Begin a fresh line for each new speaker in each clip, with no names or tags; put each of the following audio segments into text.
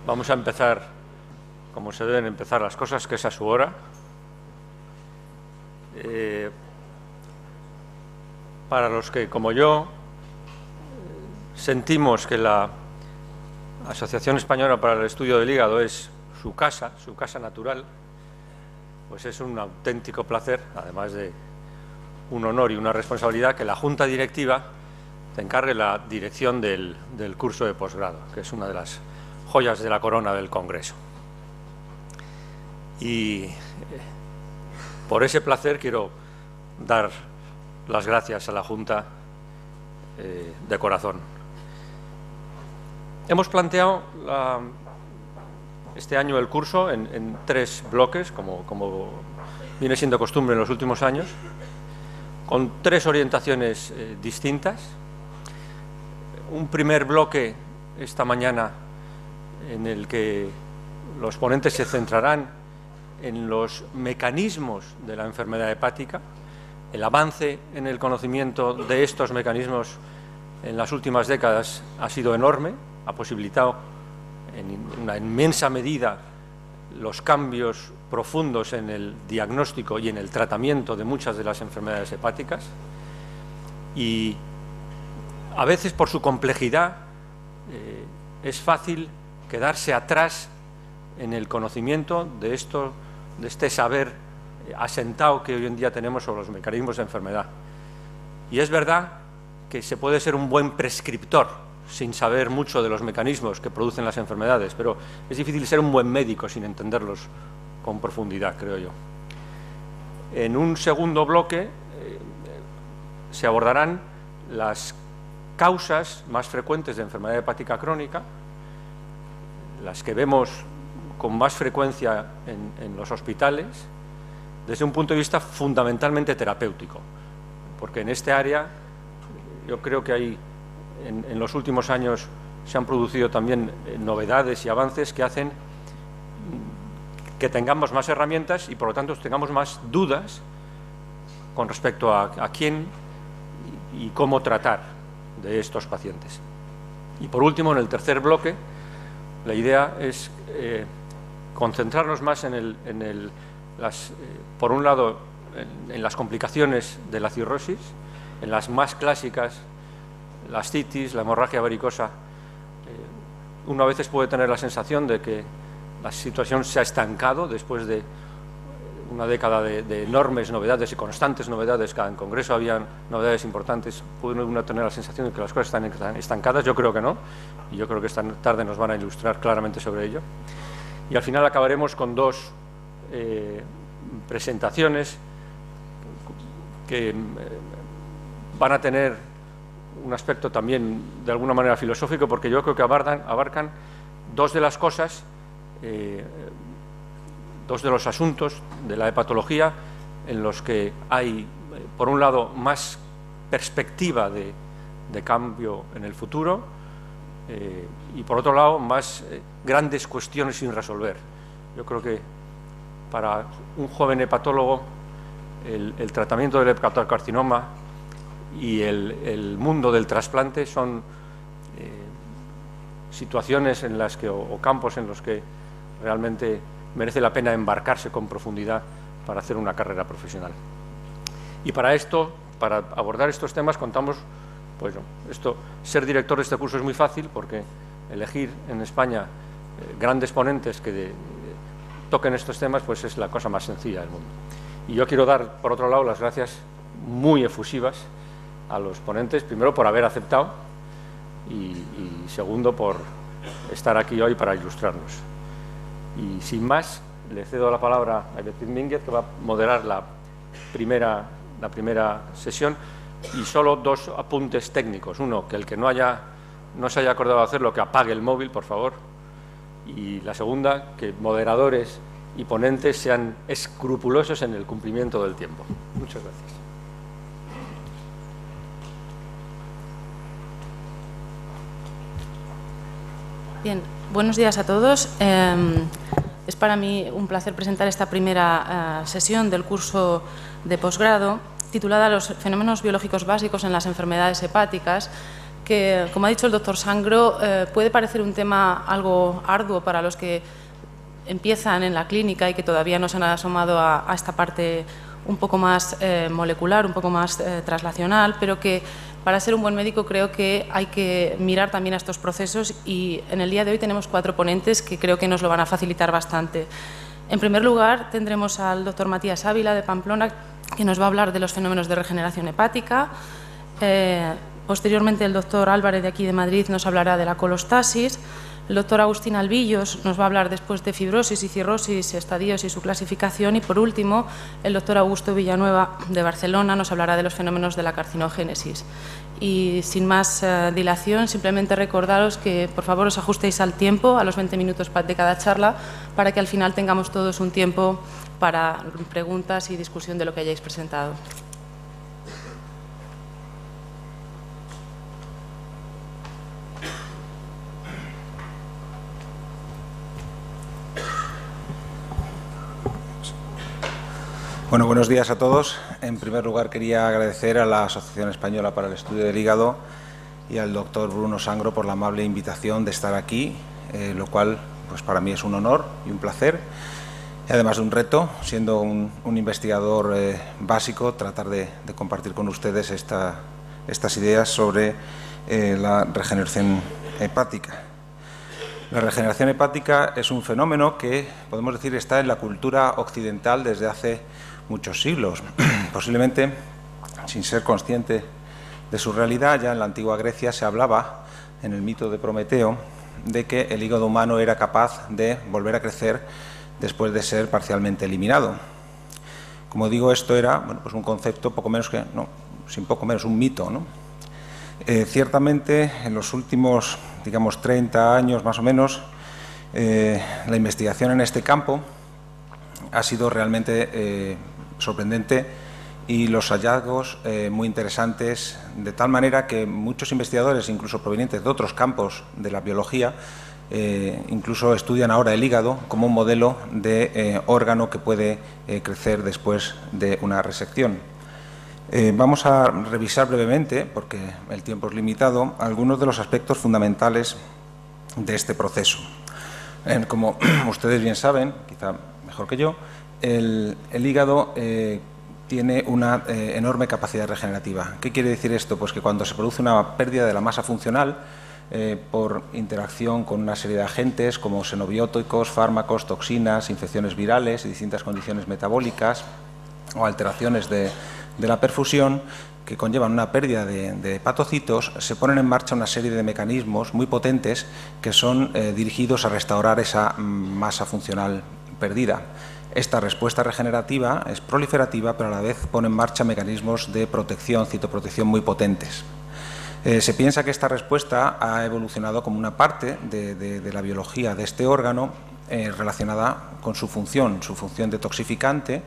Vamos a empezar como se deben empezar las cosas, que es a su hora. Para los que, como yo, sentimos que la Asociación Española para el Estudio del Hígado es su casa natural, pues es un auténtico placer, además de un honor y una responsabilidad, que la Junta Directiva te encargue la dirección del curso de posgrado, que es una de las joyas de la corona del Congreso. Y por ese placer quiero dar las gracias a la Junta de corazón. Hemos planteado este año el curso en 3 bloques, como viene siendo costumbre en los últimos años, con 3 orientaciones distintas. Un primer bloque esta mañana en el que los ponentes se centrarán en los mecanismos de la enfermedad hepática. El avance en el conocimiento de estos mecanismos en las últimas décadas ha sido enorme, ha posibilitado en una inmensa medida los cambios profundos en el diagnóstico y en el tratamiento de muchas de las enfermedades hepáticas, y a veces por su complejidad es fácil quedarse atrás en el conocimiento de este saber asentado que hoy en día tenemos sobre los mecanismos de enfermedad. Y es verdad que se puede ser un buen prescriptor sin saber mucho de los mecanismos que producen las enfermedades, pero es difícil ser un buen médico sin entenderlos con profundidad, creo yo. En un segundo bloque se abordarán las causas más frecuentes de enfermedad hepática crónica, las que vemos con más frecuencia en los hospitales, desde un punto de vista fundamentalmente terapéutico, porque en este área yo creo que hay, en los últimos años se han producido también novedades y avances que hacen que tengamos más herramientas y por lo tanto tengamos más dudas con respecto a quién y cómo tratar de estos pacientes. Y por último, en el tercer bloque, la idea es concentrarnos más por un lado, en las complicaciones de la cirrosis, en las más clásicas, la ascitis, la hemorragia varicosa. Uno a veces puede tener la sensación de que la situación se ha estancado después de una década de enormes novedades y constantes novedades. Cada en Congreso había novedades importantes. Puede uno tener la sensación de que las cosas están estancadas. Yo creo que no, y yo creo que esta tarde nos van a ilustrar claramente sobre ello. Y al final acabaremos con 2 presentaciones que van a tener un aspecto también de alguna manera filosófico, porque yo creo que abarcan 2 de las cosas, 2 de los asuntos de la hepatología en los que hay, por un lado, más perspectiva de cambio en el futuro, y por otro lado, más grandes cuestiones sin resolver. Yo creo que para un joven hepatólogo el tratamiento del hepatocarcinoma y el mundo del trasplante son situaciones en las que, o campos en los que realmente merece la pena embarcarse con profundidad para hacer una carrera profesional. Y para esto, para abordar estos temas, contamos, pues ser director de este curso es muy fácil, porque elegir en España grandes ponentes que toquen estos temas, pues es la cosa más sencilla del mundo. Y yo quiero dar, por otro lado, las gracias muy efusivas a los ponentes, primero por haber aceptado y segundo por estar aquí hoy para ilustrarnos. Y sin más, le cedo la palabra a Beatriz Mínguez, que va a moderar la primera sesión, y solo 2 apuntes técnicos. Uno, que el que no se haya acordado de hacerlo, que apague el móvil, por favor. Y la segunda, que moderadores y ponentes sean escrupulosos en el cumplimiento del tiempo. Muchas gracias.
Bien, buenos días a todos. Es para mí un placer presentar esta primera sesión del curso de posgrado titulada Los fenómenos biológicos básicos en las enfermedades hepáticas, que, como ha dicho el doctor Sangro, puede parecer un tema algo arduo para los que empiezan en la clínica y que todavía no se han asomado a esta parte un poco más molecular, un poco más translacional, pero que para ser un buen médico creo que hay que mirar también a estos procesos, y en el día de hoy tenemos 4 ponentes que creo que nos lo van a facilitar bastante. En primer lugar, tendremos al doctor Matías Ávila de Pamplona, que nos va a hablar de los fenómenos de regeneración hepática. Posteriormente, el doctor Álvarez, de aquí de Madrid, nos hablará de la colostasis. El doctor Agustín Albillos nos va a hablar después de fibrosis y cirrosis, estadios y su clasificación. Y, por último, el doctor Augusto Villanueva, de Barcelona, nos hablará de los fenómenos de la carcinogénesis. Y, sin más dilación, simplemente recordaros que, por favor, os ajustéis al tiempo, a los 20 minutos de cada charla, para que al final tengamos todos un tiempo para preguntas y discusión de lo que hayáis presentado.
Bueno, buenos días a todos. En primer lugar, quería agradecer a la Asociación Española para el Estudio del Hígado y al doctor Bruno Sangro por la amable invitación de estar aquí, lo cual pues para mí es un honor y un placer, y además de un reto, siendo un investigador básico, tratar de compartir con ustedes estas ideas sobre la regeneración hepática. La regeneración hepática es un fenómeno que, podemos decir, está en la cultura occidental desde hace muchos siglos. Posiblemente, sin ser consciente de su realidad, ya en la antigua Grecia se hablaba, en el mito de Prometeo, de que el hígado humano era capaz de volver a crecer después de ser parcialmente eliminado. Como digo, esto era pues un concepto poco menos que, un mito, ¿no? Ciertamente, en los últimos, digamos, 30 años más o menos, la investigación en este campo ha sido realmente sorprendente y los hallazgos muy interesantes, de tal manera que muchos investigadores, incluso provenientes de otros campos de la biología, incluso estudian ahora el hígado como un modelo de órgano que puede crecer después de una resección. Vamos a revisar brevemente, porque el tiempo es limitado, algunos de los aspectos fundamentales de este proceso. Como ustedes bien saben, quizá mejor que yo, el hígado tiene una enorme capacidad regenerativa. ¿Qué quiere decir esto? Pues que cuando se produce una pérdida de la masa funcional por interacción con una serie de agentes como xenobióticos, fármacos, toxinas, infecciones virales y distintas condiciones metabólicas o alteraciones de la perfusión que conllevan una pérdida de hepatocitos, se ponen en marcha una serie de mecanismos muy potentes que son dirigidos a restaurar esa masa funcional perdida. Esta respuesta regenerativa es proliferativa, pero a la vez pone en marcha mecanismos de protección, citoprotección muy potentes. Se piensa que esta respuesta ha evolucionado como una parte de la biología de este órgano relacionada con su función detoxificante.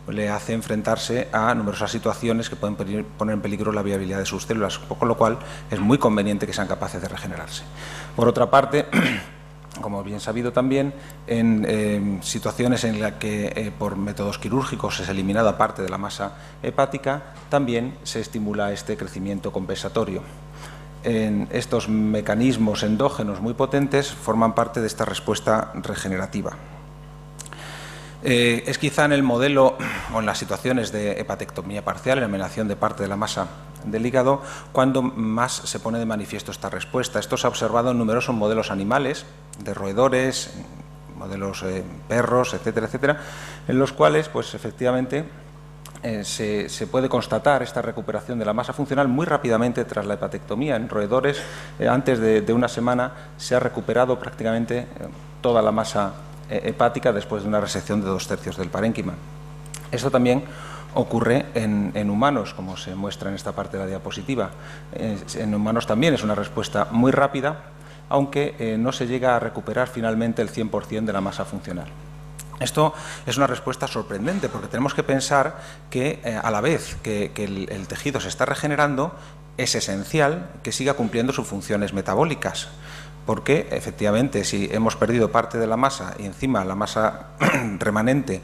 Le hace enfrentarse a numerosas situaciones que pueden poner en peligro la viabilidad de sus células, con lo cual es muy conveniente que sean capaces de regenerarse. Por otra parte, como bien sabido también, en situaciones en las que por métodos quirúrgicos es eliminada parte de la masa hepática, también se estimula este crecimiento compensatorio. Estos mecanismos endógenos muy potentes forman parte de esta respuesta regenerativa. Es quizá en el modelo o en las situaciones de hepatectomía parcial, eliminación de parte de la masa del hígado, cuando más se pone de manifiesto esta respuesta. Esto se ha observado en numerosos modelos animales, de roedores, modelos perros, etcétera, etcétera, en los cuales, pues efectivamente, se puede constatar esta recuperación de la masa funcional muy rápidamente tras la hepatectomía. En roedores, antes de una semana, se ha recuperado prácticamente toda la masa hepática después de una resección de 2/3 del parénquima. Esto también ocurre en humanos, como se muestra en esta parte de la diapositiva. En humanos también es una respuesta muy rápida, aunque no se llega a recuperar finalmente el 100% de la masa funcional. Esto es una respuesta sorprendente, porque tenemos que pensar que a la vez que el tejido se está regenerando, es esencial que siga cumpliendo sus funciones metabólicas. porque efectivamente si hemos perdido parte de la masa y encima la masa remanente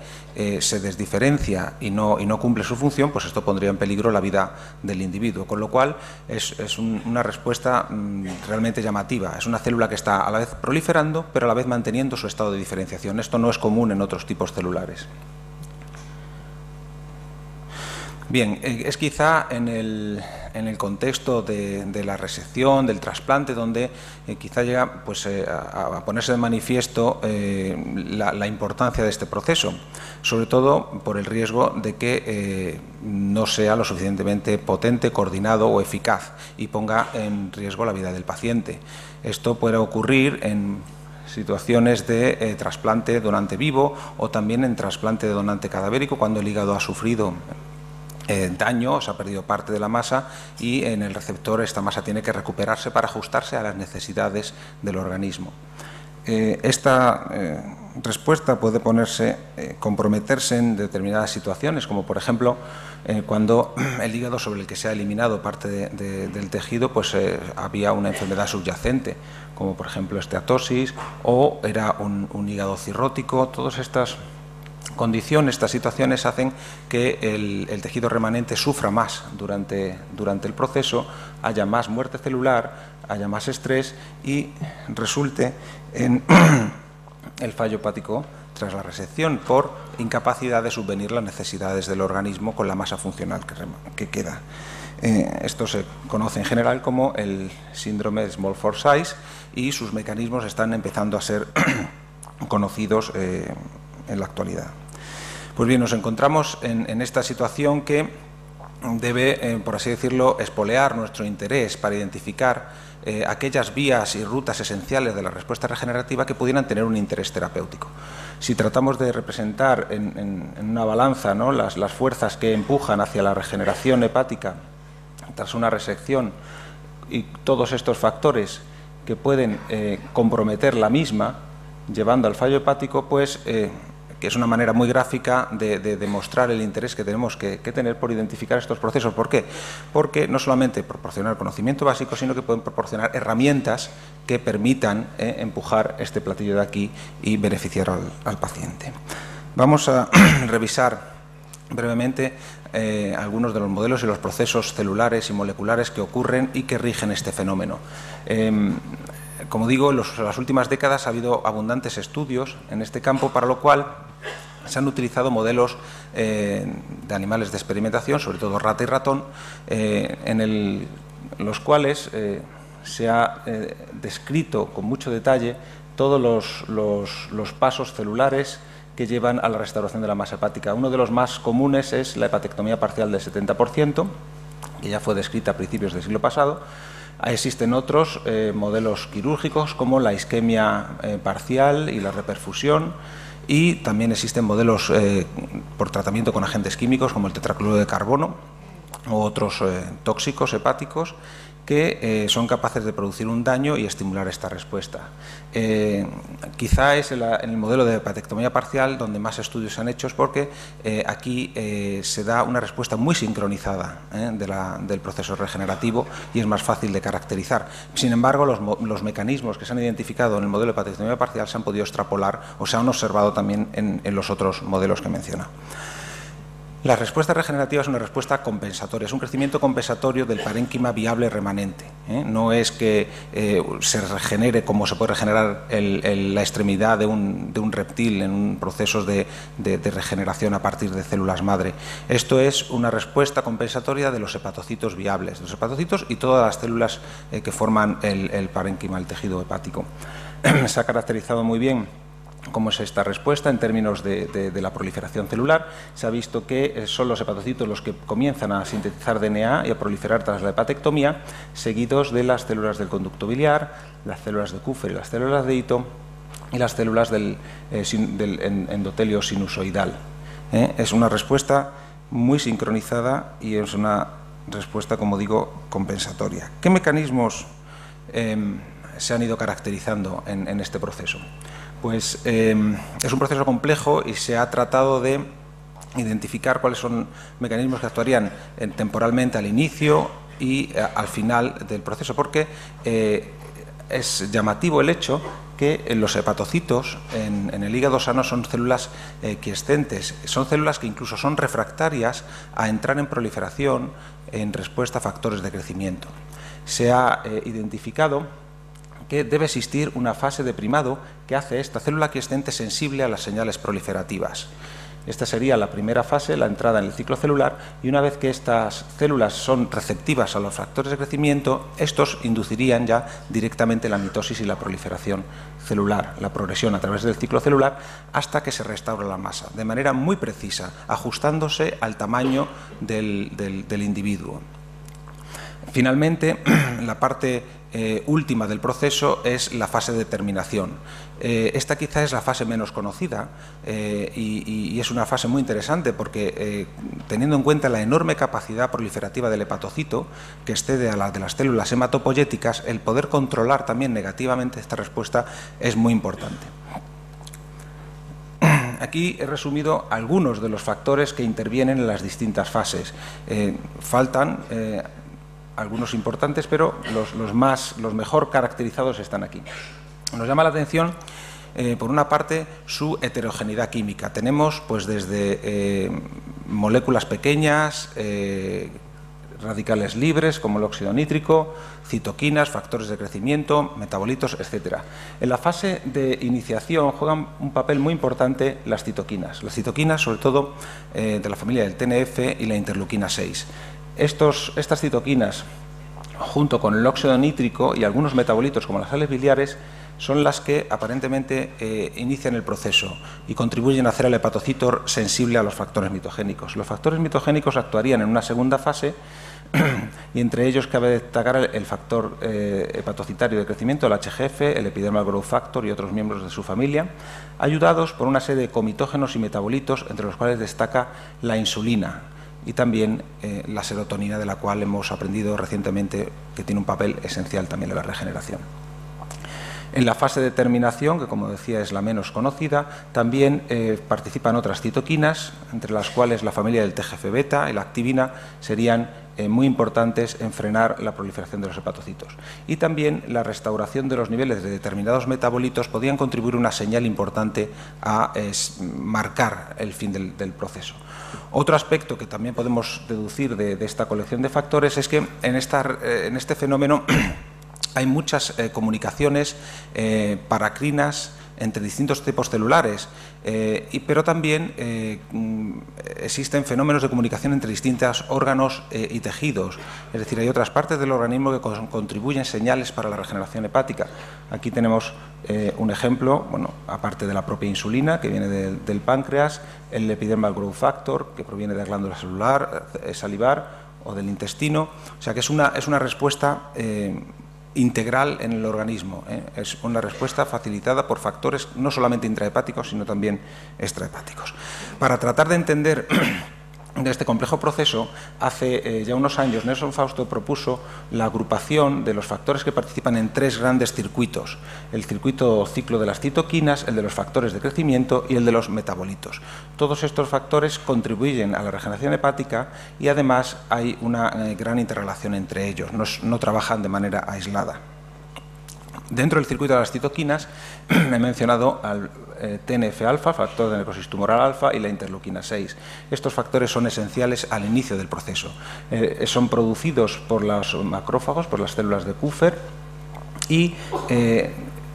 se desdiferencia y no cumple su función, pues esto pondría en peligro la vida del individuo, con lo cual es una respuesta realmente llamativa. Es una célula que está a la vez proliferando, pero a la vez manteniendo su estado de diferenciación. Esto no es común en otros tipos celulares. Bien, es quizá en el contexto de la resección, del trasplante, donde quizá llega pues, a ponerse de manifiesto la importancia de este proceso, sobre todo por el riesgo de que no sea lo suficientemente potente, coordinado o eficaz y ponga en riesgo la vida del paciente. Esto puede ocurrir en situaciones de trasplante de donante vivo o también en trasplante de donante cadavérico, cuando el hígado ha sufrido daño, se ha perdido parte de la masa y en el receptor esta masa tiene que recuperarse para ajustarse a las necesidades del organismo. Esta respuesta puede comprometerse en determinadas situaciones, como por ejemplo cuando el hígado sobre el que se ha eliminado parte del tejido pues había una enfermedad subyacente, como por ejemplo esteatosis, o era un hígado cirrótico. Todas estas condiciones, estas situaciones hacen que el tejido remanente sufra más durante el proceso, haya más muerte celular, haya más estrés y resulte en el fallo hepático tras la resección por incapacidad de subvenir las necesidades del organismo con la masa funcional que queda. Esto se conoce en general como el síndrome de Small for Size y sus mecanismos están empezando a ser conocidos en la actualidad. Pues bien, nos encontramos en esta situación que debe, por así decirlo, espolear nuestro interés para identificar aquellas vías y rutas esenciales de la respuesta regenerativa que pudieran tener un interés terapéutico. Si tratamos de representar en una balanza, ¿no?, las fuerzas que empujan hacia la regeneración hepática tras una resección y todos estos factores que pueden comprometer la misma, llevando al fallo hepático, pues que es una manera muy gráfica de demostrar el interés que tenemos que tener por identificar estos procesos. ¿Por qué? Porque no solamente proporcionar conocimiento básico, sino que pueden proporcionar herramientas que permitan empujar este platillo de aquí y beneficiar al paciente. Vamos a revisar brevemente algunos de los modelos y los procesos celulares y moleculares que ocurren y que rigen este fenómeno. Como digo, en las últimas décadas ha habido abundantes estudios en este campo, para lo cual se han utilizado modelos de animales de experimentación, sobre todo rata y ratón, en los cuales se ha descrito con mucho detalle todos los pasos celulares que llevan a la restauración de la masa hepática. Uno de los más comunes es la hepatectomía parcial del 70%, que ya fue descrita a principios del siglo pasado. Existen otros modelos quirúrgicos como la isquemia parcial y la reperfusión, y también existen modelos por tratamiento con agentes químicos como el tetracloruro de carbono u otros tóxicos hepáticos que son capaces de producir un daño y estimular esta respuesta. Quizá es en el modelo de hepatectomía parcial donde más estudios se han hecho, porque aquí se da una respuesta muy sincronizada del proceso regenerativo y es más fácil de caracterizar. Sin embargo, los mecanismos que se han identificado en el modelo de hepatectomía parcial se han podido extrapolar o se han observado también en los otros modelos que he mencionado. La respuesta regenerativa es una respuesta compensatoria, es un crecimiento compensatorio del parénquima viable remanente. No es que se regenere como se puede regenerar la extremidad de un reptil en procesos de regeneración a partir de células madre. Esto es una respuesta compensatoria de los hepatocitos viables, de los hepatocitos y todas las células que forman el parénquima, el tejido hepático. Se ha caracterizado muy bien cómo es esta respuesta en términos de la proliferación celular. Se ha visto que son los hepatocitos los que comienzan a sintetizar DNA y a proliferar tras la hepatectomía, seguidos de las células del conducto biliar, las células de Kupffer y las células de Ito y las células del endotelio sinusoidal. Es una respuesta muy sincronizada y es una respuesta, como digo, compensatoria. ¿Qué mecanismos se han ido caracterizando en este proceso? Pues es un proceso complejo y se ha tratado de identificar cuáles son mecanismos que actuarían temporalmente al inicio y al final del proceso, porque es llamativo el hecho que los hepatocitos en el hígado sano son células quiescentes, son células que incluso son refractarias a entrar en proliferación en respuesta a factores de crecimiento. Se ha identificado que debe existir una fase de primado que hace esta célula quiescente sensible a las señales proliferativas. Esta sería la primera fase, la entrada en el ciclo celular, y una vez que estas células son receptivas a los factores de crecimiento, estos inducirían ya directamente la mitosis y la proliferación celular, la progresión a través del ciclo celular, hasta que se restaura la masa, de manera muy precisa, ajustándose al tamaño del individuo. Finalmente, la parte última del proceso es la fase de terminación. Esta quizá es la fase menos conocida y es una fase muy interesante porque teniendo en cuenta la enorme capacidad proliferativa del hepatocito, que excede a la de las células hematopoyéticas, el poder controlar también negativamente esta respuesta es muy importante. Aquí he resumido algunos de los factores que intervienen en las distintas fases. Faltan algunos importantes, pero los mejor caracterizados están aquí. Nos llama la atención, por una parte, su heterogeneidad química. Tenemos pues desde moléculas pequeñas, radicales libres como el óxido nítrico, citoquinas, factores de crecimiento, metabolitos, etc. En la fase de iniciación juegan un papel muy importante las citoquinas. Las citoquinas, sobre todo de la familia del TNF y la interleuquina 6. Estas citoquinas, junto con el óxido nítrico y algunos metabolitos como las sales biliares, son las que aparentemente inician el proceso y contribuyen a hacer al hepatocito sensible a los factores mitogénicos. Los factores mitogénicos actuarían en una segunda fase y entre ellos cabe destacar el factor hepatocitario de crecimiento, el HGF, el epidermal growth factor y otros miembros de su familia, ayudados por una serie de comitógenos y metabolitos, entre los cuales destaca la insulina y también la serotonina, de la cual hemos aprendido recientemente que tiene un papel esencial también en la regeneración. En la fase de terminación, que como decía es la menos conocida, también participan otras citoquinas, entre las cuales la familia del TGF-beta y la activina serían muy importantes en frenar la proliferación de los hepatocitos. Y también la restauración de los niveles de determinados metabolitos podían contribuir una señal importante a marcar el fin del proceso. Otro aspecto que también podemos deducir de esta colección de factores es que en este fenómeno hay muchas comunicaciones paracrinas entre distintos tipos celulares, pero también existen fenómenos de comunicación entre distintos órganos y tejidos. Es decir, hay otras partes del organismo que contribuyen señales para la regeneración hepática. Aquí tenemos un ejemplo, bueno, aparte de la propia insulina, que viene del páncreas, el epidermal growth factor, que proviene de la glándula salivar o del intestino. O sea que es una respuesta integral en el organismo. Es una respuesta facilitada por factores no solamente intrahepáticos, sino también extrahepáticos. Para tratar de entender de este complejo proceso, hace ya unos años Nelson Fausto propuso la agrupación de los factores que participan en tres grandes circuitos: el circuito ciclo de las citoquinas, el de los factores de crecimiento y el de los metabolitos. Todos estos factores contribuyen a la regeneración hepática y además hay una gran interrelación entre ellos, no trabajan de manera aislada. Dentro del circuito de las citoquinas he mencionado al TNF-alfa, factor de necrosis tumoral alfa, y la interleuquina 6. Estos factores son esenciales al inicio del proceso. Son producidos por los macrófagos, por las células de Kupffer, y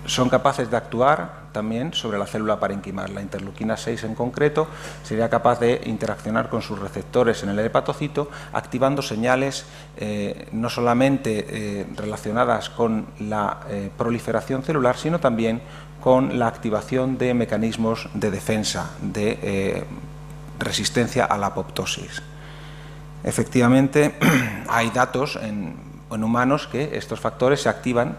son capaces de actuar también sobre la célula parenquimal. La interleuquina 6 en concreto sería capaz de interaccionar con sus receptores en el hepatocito, activando señales no solamente relacionadas con la proliferación celular, sino también con la activación de mecanismos de defensa, de resistencia a la apoptosis. Efectivamente, hay datos en humanos que estos factores se activan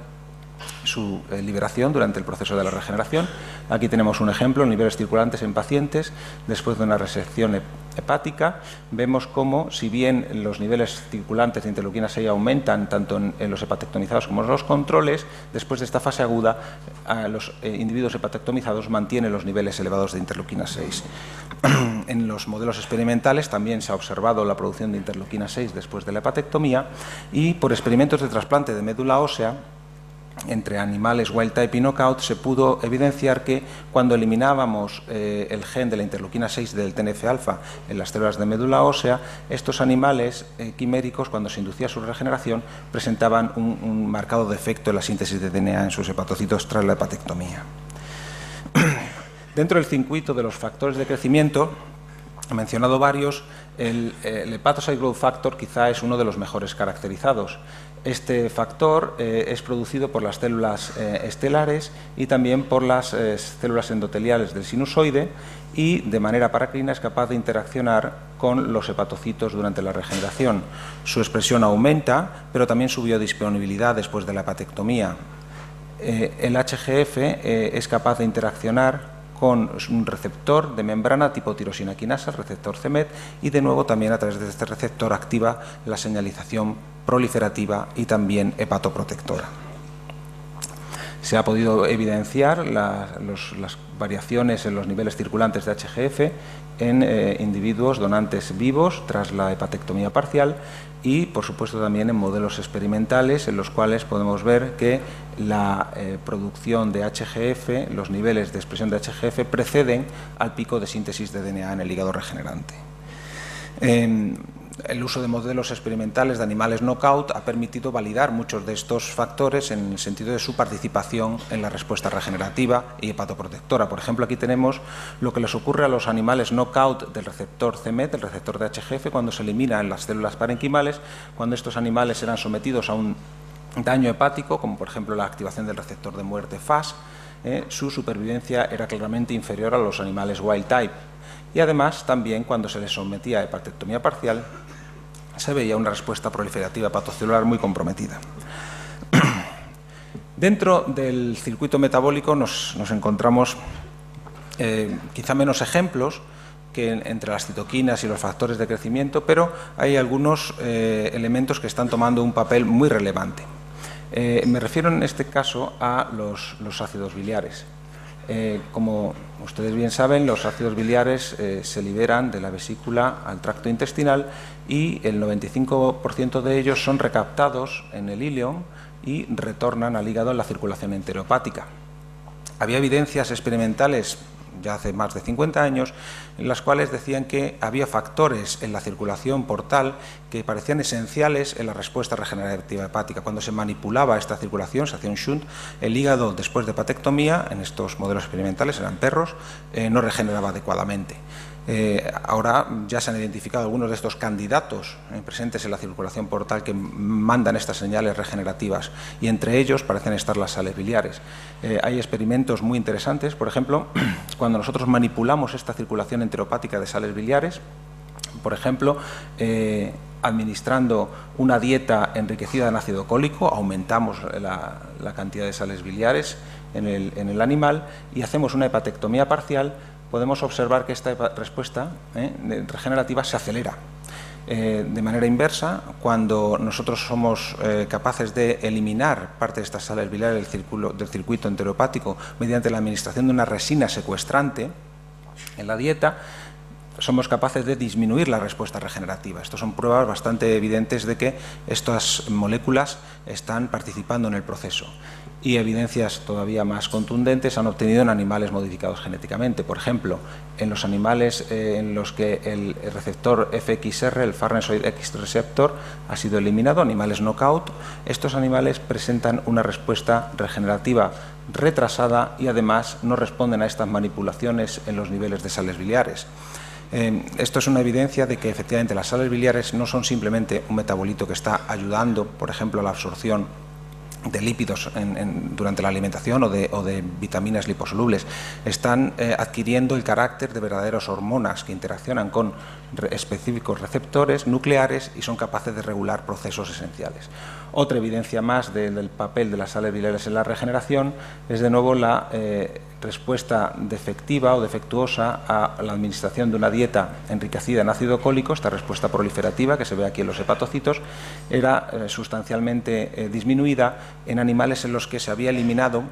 su liberación durante el proceso de la regeneración. Aquí tenemos un ejemplo en niveles circulantes en pacientes después de una resección hepática. Vemos cómo, si bien los niveles circulantes de interleuquina 6 aumentan tanto en los hepatectomizados como en los controles, después de esta fase aguda, los individuos hepatectomizados mantienen los niveles elevados de interleuquina 6. En los modelos experimentales también se ha observado la producción de interleuquina 6 después de la hepatectomía, y por experimentos de trasplante de médula ósea entre animales wild type y knockout, se pudo evidenciar que cuando eliminábamos el gen de la interleuquina 6 del TNF-alfa en las células de médula ósea, estos animales quiméricos, cuando se inducía su regeneración, presentaban un marcado defecto en la síntesis de DNA en sus hepatocitos tras la hepatectomía. Dentro del circuito de los factores de crecimiento, he mencionado varios. El hepatocyte growth factor quizá es uno de los mejores caracterizados. Este factor es producido por las células estelares y también por las células endoteliales del sinusoide y de manera paracrina es capaz de interaccionar con los hepatocitos durante la regeneración. Su expresión aumenta, pero también su biodisponibilidad después de la hepatectomía. El HGF es capaz de interaccionar con un receptor de membrana tipo tirosina quinasa, el receptor c-Met, y de nuevo también a través de este receptor activa la señalización proliferativa y también hepatoprotectora. Se ha podido evidenciar las variaciones en los niveles circulantes de HGF en individuos donantes vivos tras la hepatectomía parcial y, por supuesto, también en modelos experimentales en los cuales podemos ver que la producción de HGF, los niveles de expresión de HGF preceden al pico de síntesis de DNA en el hígado regenerante. El uso de modelos experimentales de animales knockout ha permitido validar muchos de estos factores en el sentido de su participación en la respuesta regenerativa y hepatoprotectora. Por ejemplo, aquí tenemos lo que les ocurre a los animales knockout del receptor c-Met, el receptor de HGF, cuando se eliminan las células parenquimales, cuando estos animales eran sometidos a un daño hepático, como por ejemplo la activación del receptor de muerte FAS, su supervivencia era claramente inferior a los animales wild type. Y además, también cuando se les sometía a hepatectomía parcial, se veía una respuesta proliferativa hepatocelular muy comprometida. Dentro del circuito metabólico nos encontramos quizá menos ejemplos que entre las citoquinas y los factores de crecimiento, pero hay algunos elementos que están tomando un papel muy relevante. Me refiero en este caso a los ácidos biliares. Como ustedes bien saben, los ácidos biliares se liberan de la vesícula al tracto intestinal y el 95% de ellos son recaptados en el íleon y retornan al hígado en la circulación enterohepática. Había evidencias experimentales ya hace más de 50 años, en las cuales decían que había factores en la circulación portal que parecían esenciales en la respuesta regenerativa hepática. Cuando se manipulaba esta circulación, se hacía un shunt, el hígado después de hepatectomía, en estos modelos experimentales, eran perros, no regeneraba adecuadamente. Ahora ya se han identificado algunos de estos candidatos presentes en la circulación portal que mandan estas señales regenerativas y entre ellos parecen estar las sales biliares. Hay experimentos muy interesantes, por ejemplo, cuando nosotros manipulamos esta circulación enteropática de sales biliares, por ejemplo, administrando una dieta enriquecida en ácido cólico, aumentamos la cantidad de sales biliares en el animal y hacemos una hepatectomía parcial, podemos observar que esta respuesta regenerativa se acelera. De manera inversa, cuando nosotros somos capaces de eliminar parte de estas sales biliares del circuito enterohepático mediante la administración de una resina secuestrante en la dieta, somos capaces de disminuir la respuesta regenerativa. Estas son pruebas bastante evidentes de que estas moléculas están participando en el proceso. Y evidencias todavía más contundentes han obtenido en animales modificados genéticamente. Por ejemplo, en los animales en los que el receptor FXR, el Farnesoid X receptor, ha sido eliminado, animales knockout, estos animales presentan una respuesta regenerativa retrasada y además no responden a estas manipulaciones en los niveles de sales biliares. Esto es una evidencia de que efectivamente las sales biliares no son simplemente un metabolito que está ayudando, por ejemplo, a la absorción de lípidos durante la alimentación o de vitaminas liposolubles, están adquiriendo el carácter de verdaderas hormonas que interaccionan con específicos receptores nucleares y son capaces de regular procesos esenciales. Otra evidencia más del papel de las sales biliares en la regeneración es de nuevo la respuesta defectiva o defectuosa a la administración de una dieta enriquecida en ácido cólico. Esta respuesta proliferativa que se ve aquí en los hepatocitos era sustancialmente disminuida en animales en los que se había eliminado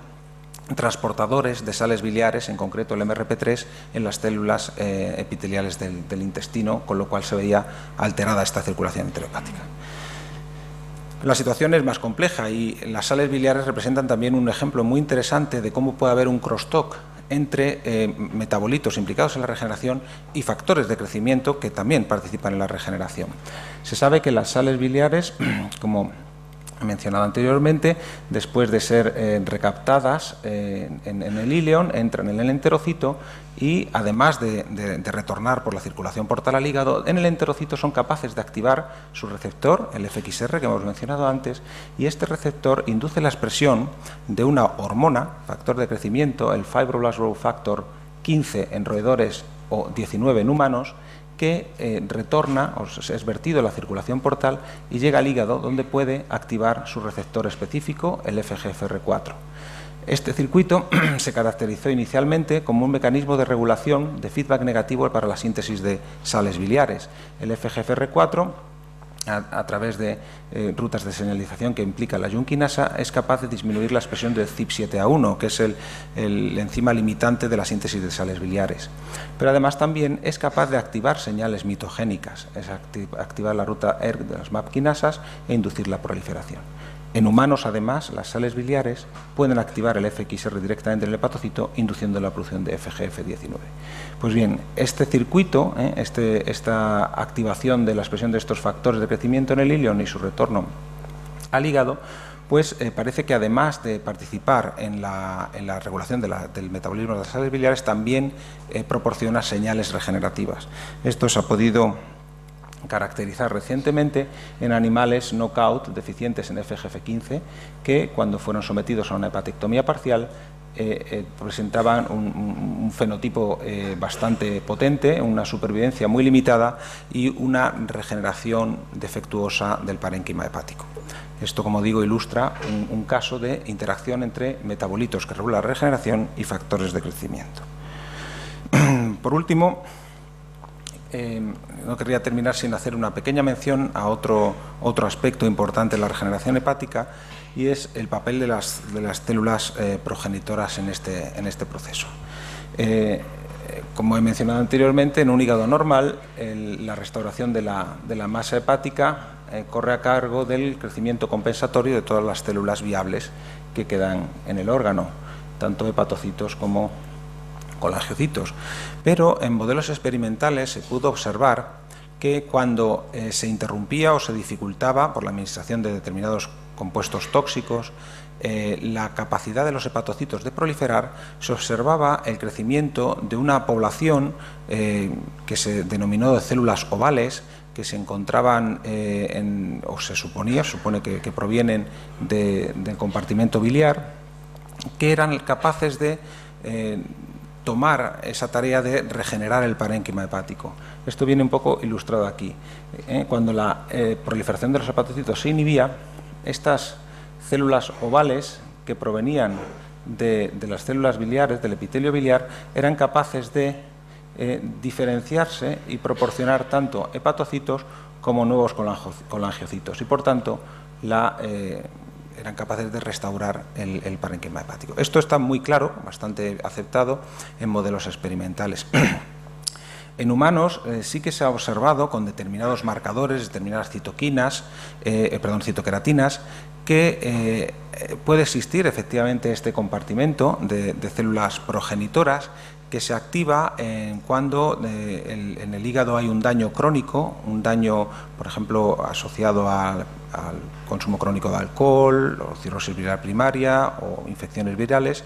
transportadores de sales biliares, en concreto el MRP3, en las células epiteliales del intestino, con lo cual se veía alterada esta circulación enterohepática. La situación es más compleja y las sales biliares representan también un ejemplo muy interesante de cómo puede haber un crosstalk entre metabolitos implicados en la regeneración y factores de crecimiento que también participan en la regeneración. Se sabe que las sales biliares, como he mencionado anteriormente, después de ser recaptadas en el ileón, entran en el enterocito y, además de retornar por la circulación portal al hígado, en el enterocito son capaces de activar su receptor, el FXR, que hemos mencionado antes, y este receptor induce la expresión de una hormona, factor de crecimiento, el Fibroblast Growth Factor 15 en roedores o 19 en humanos, que retorna o es vertido en la circulación portal y llega al hígado, donde puede activar su receptor específico, el FGFR4. Este circuito se caracterizó inicialmente como un mecanismo de regulación de feedback negativo para la síntesis de sales biliares. El FGFR4, a través de rutas de señalización que implica la yunquinasa, es capaz de disminuir la expresión del CYP7A1, que es el enzima limitante de la síntesis de sales biliares. Pero además también es capaz de activar señales mitogénicas, es activar la ruta ERK de las MAP quinasas e inducir la proliferación. En humanos, además, las sales biliares pueden activar el FXR directamente en el hepatocito, induciendo la producción de FGF19. Pues bien, este circuito, esta activación de la expresión de estos factores de crecimiento en el ileón y su retorno al hígado, pues parece que, además de participar en la regulación del metabolismo de las sales biliares, también proporciona señales regenerativas. Esto se ha podido caracterizar recientemente en animales knockout deficientes en FGF15 que, cuando fueron sometidos a una hepatectomía parcial, presentaban un fenotipo bastante potente, una supervivencia muy limitada y una regeneración defectuosa del parénquima hepático. Esto, como digo, ilustra un caso de interacción entre metabolitos que regulan la regeneración y factores de crecimiento. Por último, no querría terminar sin hacer una pequeña mención a otro aspecto importante de la regeneración hepática, y es el papel de las células progenitoras en este proceso. Como he mencionado anteriormente, en un hígado normal, la restauración de la masa hepática corre a cargo del crecimiento compensatorio de todas las células viables que quedan en el órgano, tanto hepatocitos como colangiocitos. Pero en modelos experimentales se pudo observar que, cuando se interrumpía o se dificultaba por la administración de determinados compuestos tóxicos la capacidad de los hepatocitos de proliferar, se observaba el crecimiento de una población que se denominó de células ovales, que se encontraban o se supone que provienen del compartimento biliar, que eran capaces de tomar esa tarea de regenerar el parénquima hepático. Esto viene un poco ilustrado aquí. Cuando la proliferación de los hepatocitos se inhibía, estas células ovales, que provenían de las células biliares, del epitelio biliar, eran capaces de diferenciarse y proporcionar tanto hepatocitos como nuevos colangiocitos, y por tanto eran capaces de restaurar el parénquima hepático. Esto está muy claro, bastante aceptado en modelos experimentales. En humanos sí que se ha observado con determinados marcadores, determinadas citoqueratinas, que puede existir efectivamente este compartimento de células progenitoras que se activa cuando en el hígado hay un daño crónico, un daño, por ejemplo, asociado al consumo crónico de alcohol, o cirrosis viral primaria o infecciones virales.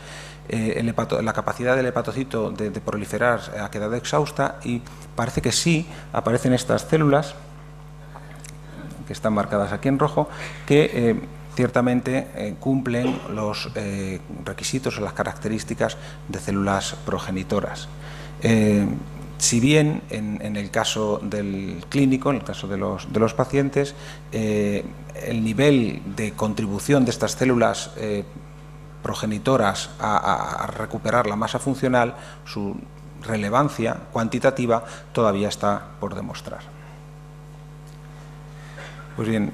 La capacidad del hepatocito de proliferar ha quedado exhausta, y parece que sí aparecen estas células, que están marcadas aquí en rojo, que ciertamente cumplen los requisitos o las características de células progenitoras. Si bien en el caso del clínico, en el caso de los pacientes, el nivel de contribución de estas células progenitoras a recuperar la masa funcional, su relevancia cuantitativa, todavía está por demostrar. Pues bien,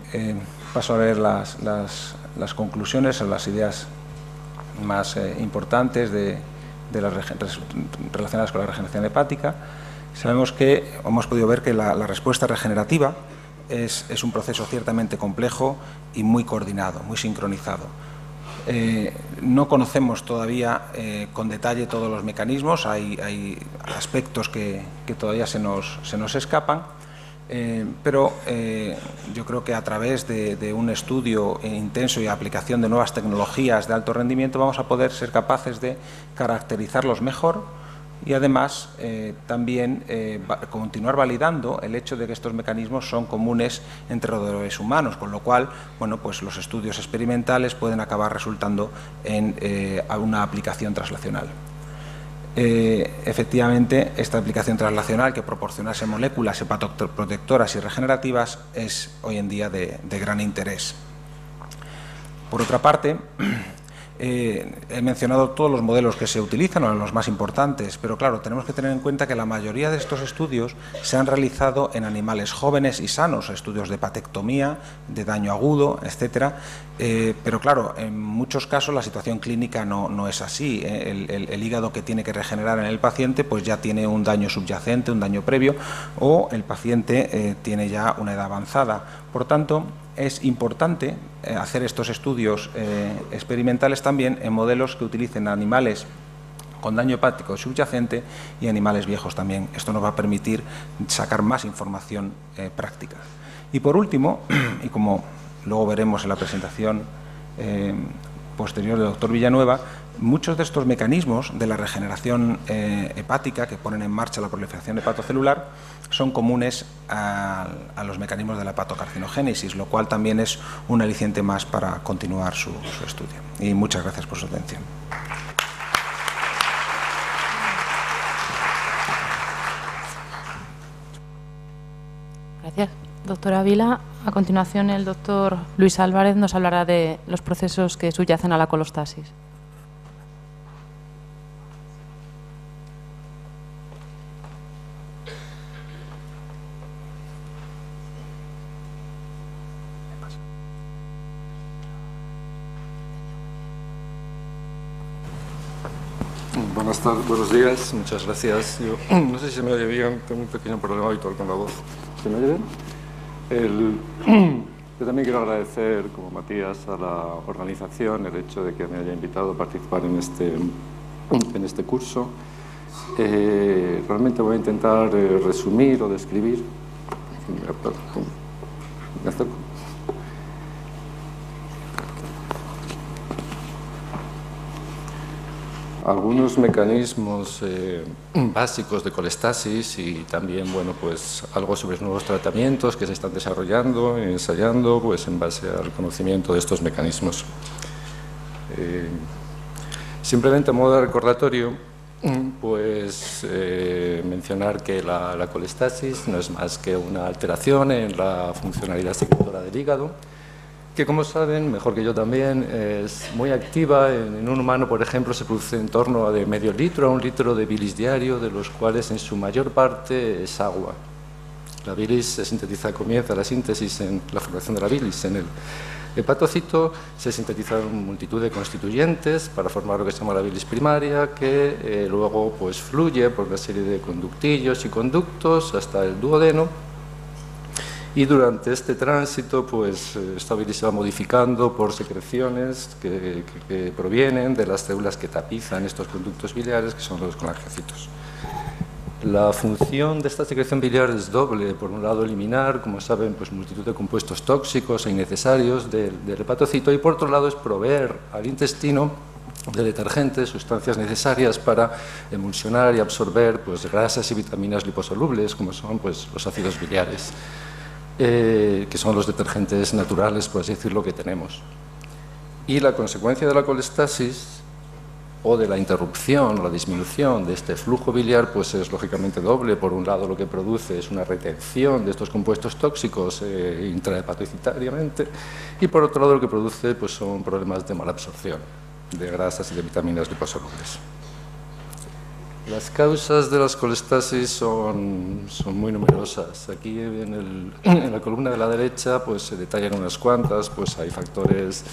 paso a ver las conclusiones o las ideas más importantes relacionadas con la regeneración hepática. Sabemos que hemos podido ver que la respuesta regenerativa es un proceso ciertamente complejo y muy coordinado, muy sincronizado. No conocemos todavía con detalle todos los mecanismos, hay aspectos que todavía se nos escapan, pero yo creo que a través de un estudio intenso y aplicación de nuevas tecnologías de alto rendimiento vamos a poder ser capaces de caracterizarlos mejor y además también continuar validando el hecho de que estos mecanismos son comunes entre roedores humanos, con lo cual, bueno, pues los estudios experimentales pueden acabar resultando en una aplicación translacional. Efectivamente, esta aplicación translacional que proporcionase moléculas hepatoprotectoras y regenerativas es hoy en día de gran interés. Por otra parte, he mencionado todos los modelos que se utilizan, o los más importantes, pero claro, tenemos que tener en cuenta que la mayoría de estos estudios se han realizado en animales jóvenes y sanos, estudios de hepatectomía, de daño agudo, etcétera, pero claro, en muchos casos la situación clínica no es así. El hígado que tiene que regenerar en el paciente pues ya tiene un daño subyacente, un daño previo, o el paciente tiene ya una edad avanzada. Por tanto, es importante hacer estos estudios experimentales también en modelos que utilicen animales con daño hepático subyacente y animales viejos también. Esto nos va a permitir sacar más información práctica. Y por último, y como luego veremos en la presentación posterior del doctor Villanueva, muchos de estos mecanismos de la regeneración hepática que ponen en marcha la proliferación hepatocelular son comunes a los mecanismos de la hepatocarcinogénesis, lo cual también es un aliciente más para continuar su estudio. Y muchas gracias por su atención.
Gracias, doctora Vila. A continuación, el doctor Luis Álvarez nos hablará de los procesos que subyacen a la colostasis.
Buenos días, muchas gracias. Yo no sé si se me oye bien, tengo un pequeño problema habitual con la voz. ¿Se me oye bien? Yo también quiero agradecer, como Matías, a la organización el hecho de que me haya invitado a participar en este curso. Realmente voy a intentar resumir o describir. Me acerco. Algunos mecanismos básicos de colestasis y también, bueno, pues algo sobre nuevos tratamientos que se están desarrollando y ensayando, pues en base al conocimiento de estos mecanismos. Simplemente a modo de recordatorio, pues mencionar que la colestasis no es más que una alteración en la funcionalidad secretora del hígado, que, como saben, mejor que yo también, es muy activa. En un humano, por ejemplo, se produce en torno a de medio litro a 1 litro de bilis diario, de los cuales en su mayor parte es agua. La bilis se sintetiza, comienza la síntesis en la formación de la bilis en el hepatocito, se sintetizan multitud de constituyentes para formar lo que se llama la bilis primaria, que luego pues fluye por una serie de conductillos y conductos hasta el duodeno. Y durante este tránsito, pues, esta bilis se va modificando por secreciones que provienen de las células que tapizan estos conductos biliares, que son los colangiocitos. La función de esta secreción biliar es doble. Por un lado, eliminar, como saben, pues, multitud de compuestos tóxicos e innecesarios del hepatocito, y por otro lado es proveer al intestino de detergentes, sustancias necesarias para emulsionar y absorber pues, grasas y vitaminas liposolubles, como son pues, los ácidos biliares. Que son los detergentes naturales, por así decirlo, que tenemos. Y la consecuencia de la colestasis o de la interrupción o la disminución de este flujo biliar pues es lógicamente doble. Por un lado, lo que produce es una retención de estos compuestos tóxicos intrahepatocitariamente, y por otro lado lo que produce pues son problemas de mala absorción de grasas y de vitaminas liposolubles. Las causas de las colestasis son muy numerosas. Aquí en la columna de la derecha pues, se detallan unas cuantas. Pues hay factores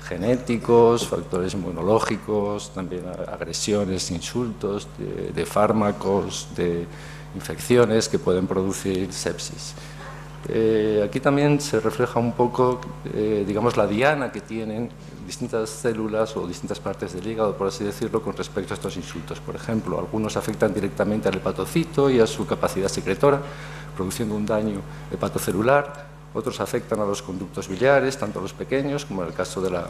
genéticos, factores inmunológicos, también agresiones, insultos, de fármacos, de infecciones que pueden producir sepsis. Aquí también se refleja un poco, digamos, la diana que tienen distintas células o distintas partes del hígado, por así decirlo, con respecto a estos insultos. Por ejemplo, algunos afectan directamente al hepatocito y a su capacidad secretora, produciendo un daño hepatocelular. Otros afectan a los conductos biliares, tanto a los pequeños, como en el caso de la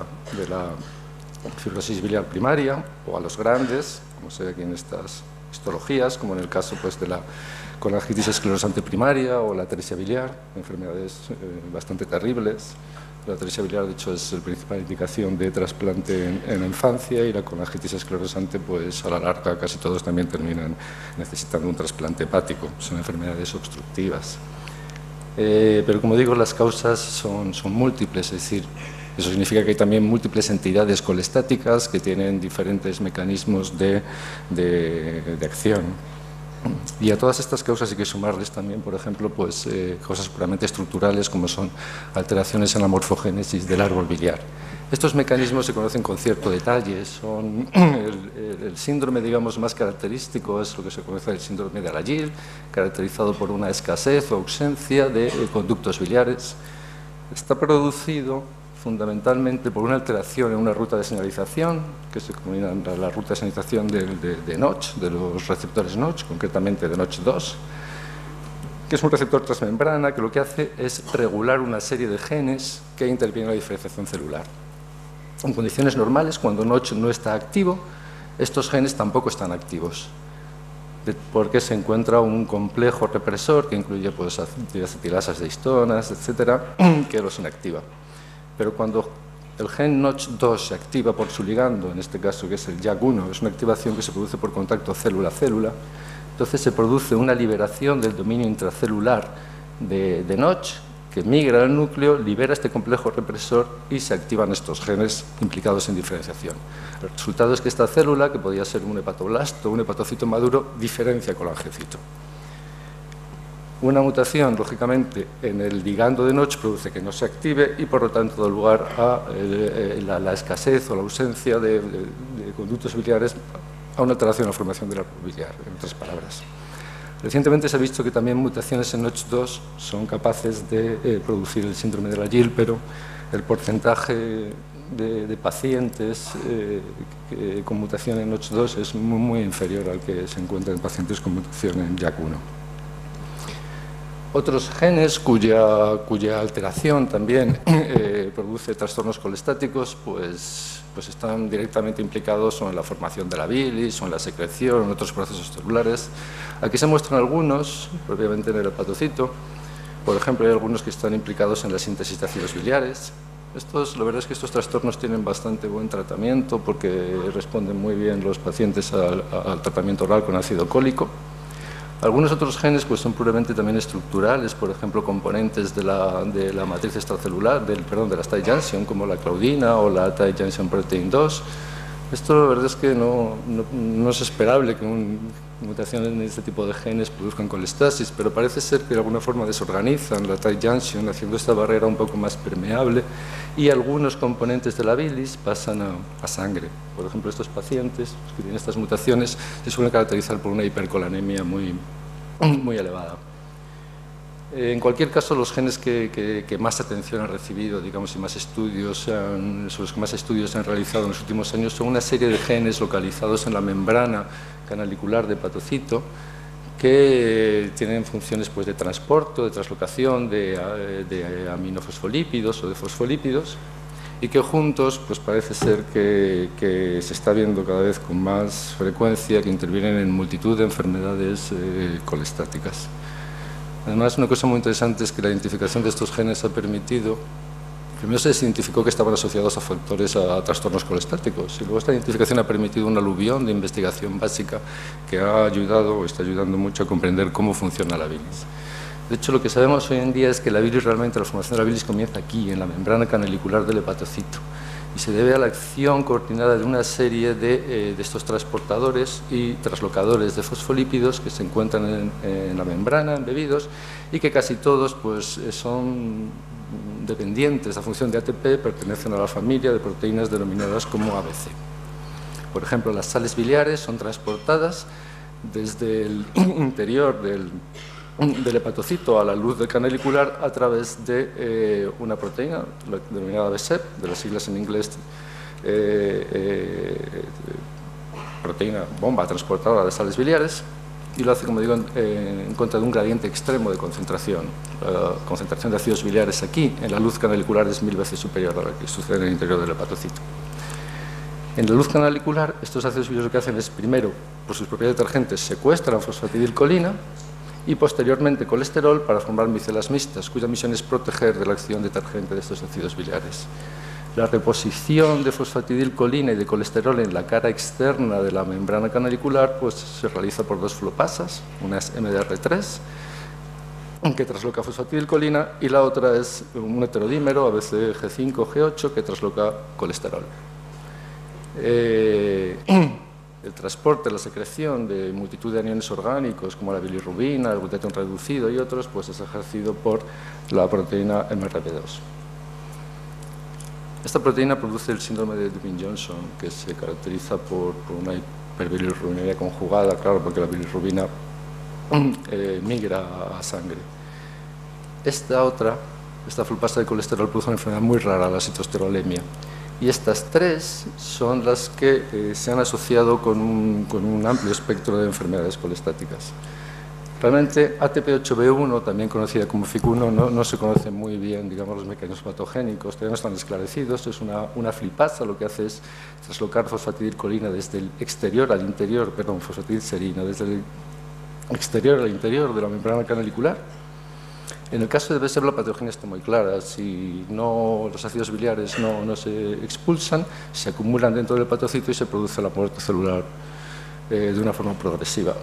fibrosis biliar primaria, o a los grandes, como se ve aquí en estas histologías, como en el caso pues, de la colangitis esclerosante primaria o la atresia biliar, enfermedades bastante terribles. La atresia biliar, de hecho, es la principal indicación de trasplante en la infancia, y la colangitis esclerosante, pues a la larga casi todos también terminan necesitando un trasplante hepático. Son enfermedades obstructivas. Pero como digo, las causas son múltiples, es decir, eso significa que hay también múltiples entidades colestáticas que tienen diferentes mecanismos de acción. Y a todas estas causas hay que sumarles también, por ejemplo, pues, cosas puramente estructurales como son alteraciones en la morfogénesis del árbol biliar. Estos mecanismos se conocen con cierto detalle. Son el síndrome, digamos, más característico es lo que se conoce el síndrome de Alagille, caracterizado por una escasez o ausencia de conductos biliares. Está producido fundamentalmente por una alteración en una ruta de señalización, que se denomina la ruta de señalización de Notch, de los receptores Notch, concretamente de Notch2, que es un receptor transmembrana que lo que hace es regular una serie de genes que intervienen en la diferenciación celular. En condiciones normales, cuando Notch no está activo, estos genes tampoco están activos, porque se encuentra un complejo represor que incluye pues, acetilasas de histonas, etcétera, que los inactiva. Pero cuando el gen Notch2 se activa por su ligando, en este caso que es el JAK1, es una activación que se produce por contacto célula-célula, entonces se produce una liberación del dominio intracelular de Notch, que migra al núcleo, libera este complejo represor y se activan estos genes implicados en diferenciación. El resultado es que esta célula, que podía ser un hepatoblasto o un hepatocito maduro, diferencia colangiocito. Una mutación, lógicamente, en el ligando de Notch produce que no se active y, por lo tanto, da lugar a la escasez o la ausencia de conductos biliares, a una alteración en la formación del árbol biliar, en otras palabras. Recientemente se ha visto que también mutaciones en Notch2 son capaces de producir el síndrome de Alagille, pero el porcentaje de pacientes con mutación en Notch2 es muy inferior al que se encuentra en pacientes con mutación en JAK1. Otros genes cuya alteración también produce trastornos colestáticos, pues están directamente implicados en la formación de la bilis, o en la secreción, en otros procesos celulares. Aquí se muestran algunos, propiamente en el hepatocito. Por ejemplo, hay algunos que están implicados en la síntesis de ácidos biliares. La verdad es que estos trastornos tienen bastante buen tratamiento porque responden muy bien los pacientes al tratamiento oral con ácido cólico. Algunos otros genes pues, son puramente también estructurales, por ejemplo, componentes de la matriz extracelular, de la tight junction, como la claudina o la tight junction protein 2. Esto la verdad es que no es esperable que mutaciones en este tipo de genes produzcan colestasis, pero parece ser que de alguna forma desorganizan la tight junction, haciendo esta barrera un poco más permeable, y algunos componentes de la bilis pasan a sangre. Por ejemplo, estos pacientes que tienen estas mutaciones se suelen caracterizar por una hipercolanemia muy elevada. En cualquier caso, los genes que más atención han recibido, digamos, y sobre los que más estudios se han realizado en los últimos años, son una serie de genes localizados en la membrana canalicular de hepatocito, que tienen funciones pues, de transporte, de translocación de aminofosfolípidos o de fosfolípidos, y que juntos pues, parece ser que se está viendo cada vez con más frecuencia que intervienen en multitud de enfermedades colestáticas. Además, una cosa muy interesante es que la identificación de estos genes ha permitido, primero se identificó que estaban asociados a factores a trastornos colestáticos, y luego esta identificación ha permitido un aluvión de investigación básica que ha ayudado o está ayudando mucho a comprender cómo funciona la bilis. De hecho, lo que sabemos hoy en día es que la bilis realmente, la formación de la bilis comienza aquí, en la membrana canalicular del hepatocito, y se debe a la acción coordinada de una serie de estos transportadores y traslocadores de fosfolípidos que se encuentran en la membrana, embebidos, y que casi todos pues, son dependientes de la función de ATP, pertenecen a la familia de proteínas denominadas como ABC. Por ejemplo, las sales biliares son transportadas desde el interior del hepatocito a la luz del canal helicular a través de una proteína denominada BSEP, de las siglas en inglés proteína bomba transportadora de sales biliares, y lo hace, como digo, en contra de un gradiente extremo de concentración. La concentración de ácidos biliares aquí, en la luz canalicular, es 1000 veces superior a la que sucede en el interior del hepatocito. En la luz canalicular, estos ácidos biliares lo que hacen es, primero, por sus propiedades detergentes, secuestran fosfatidilcolina y, posteriormente, colesterol para formar micelas mixtas, cuya misión es proteger de la acción detergente de estos ácidos biliares. La reposición de fosfatidilcolina y de colesterol en la cara externa de la membrana canalicular pues, se realiza por dos flopasas, una es MDR3, que trasloca fosfatidilcolina, y la otra es un heterodímero, a veces G5 o G8, que trasloca colesterol. El transporte, la secreción de multitud de aniones orgánicos, como la bilirrubina, el glutatión reducido y otros, pues es ejercido por la proteína MRP2. Esta proteína produce el síndrome de Dubin-Johnson, que se caracteriza por una hiperbilirrubinemia conjugada, claro, porque la bilirrubina migra a sangre. Esta flopasa de colesterol produce una enfermedad muy rara, la citoesterolemia. Y estas tres son las que se han asociado con un amplio espectro de enfermedades colestáticas. Realmente ATP8B1, también conocida como FIC1, no se conoce muy bien, digamos, los mecanismos patogénicos, todavía no están esclarecidos. Es una flipasa, lo que hace es traslocar fosfatidilcolina desde el exterior al interior, perdón, fosfatidilserina, desde el exterior al interior de la membrana canalicular. En el caso de BSEP la patogenia está muy clara. Si los ácidos biliares no se expulsan, se acumulan dentro del hepatocito y se produce la muerte celular de una forma progresiva.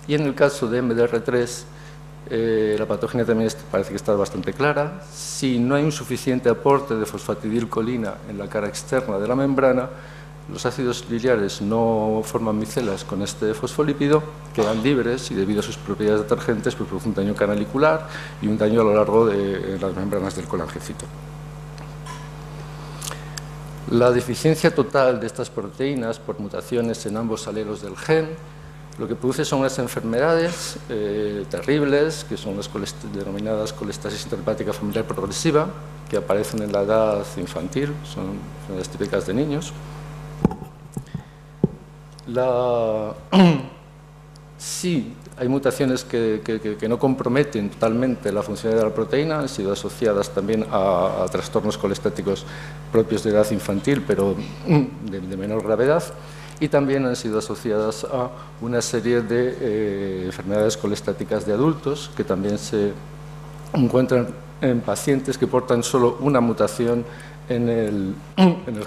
Y en el caso de MDR3, la patogenia también parece que está bastante clara. Si no hay un suficiente aporte de fosfatidilcolina en la cara externa de la membrana, los ácidos biliares no forman micelas con este fosfolípido, quedan libres y, debido a sus propiedades detergentes, pues produce un daño canalicular y un daño a lo largo de las membranas del colangiocito. La deficiencia total de estas proteínas por mutaciones en ambos alelos del gen lo que produce son unas enfermedades terribles, que son las denominadas colestasis intrahepática familiar progresiva, que aparecen en la edad infantil, son enfermedades típicas de niños. Sí, hay mutaciones que no comprometen totalmente la funcionalidad de la proteína, han sido asociadas también a trastornos colestáticos propios de edad infantil, pero de menor gravedad. Y también han sido asociadas a una serie de enfermedades colestáticas de adultos, que también se encuentran en pacientes que portan solo una mutación en el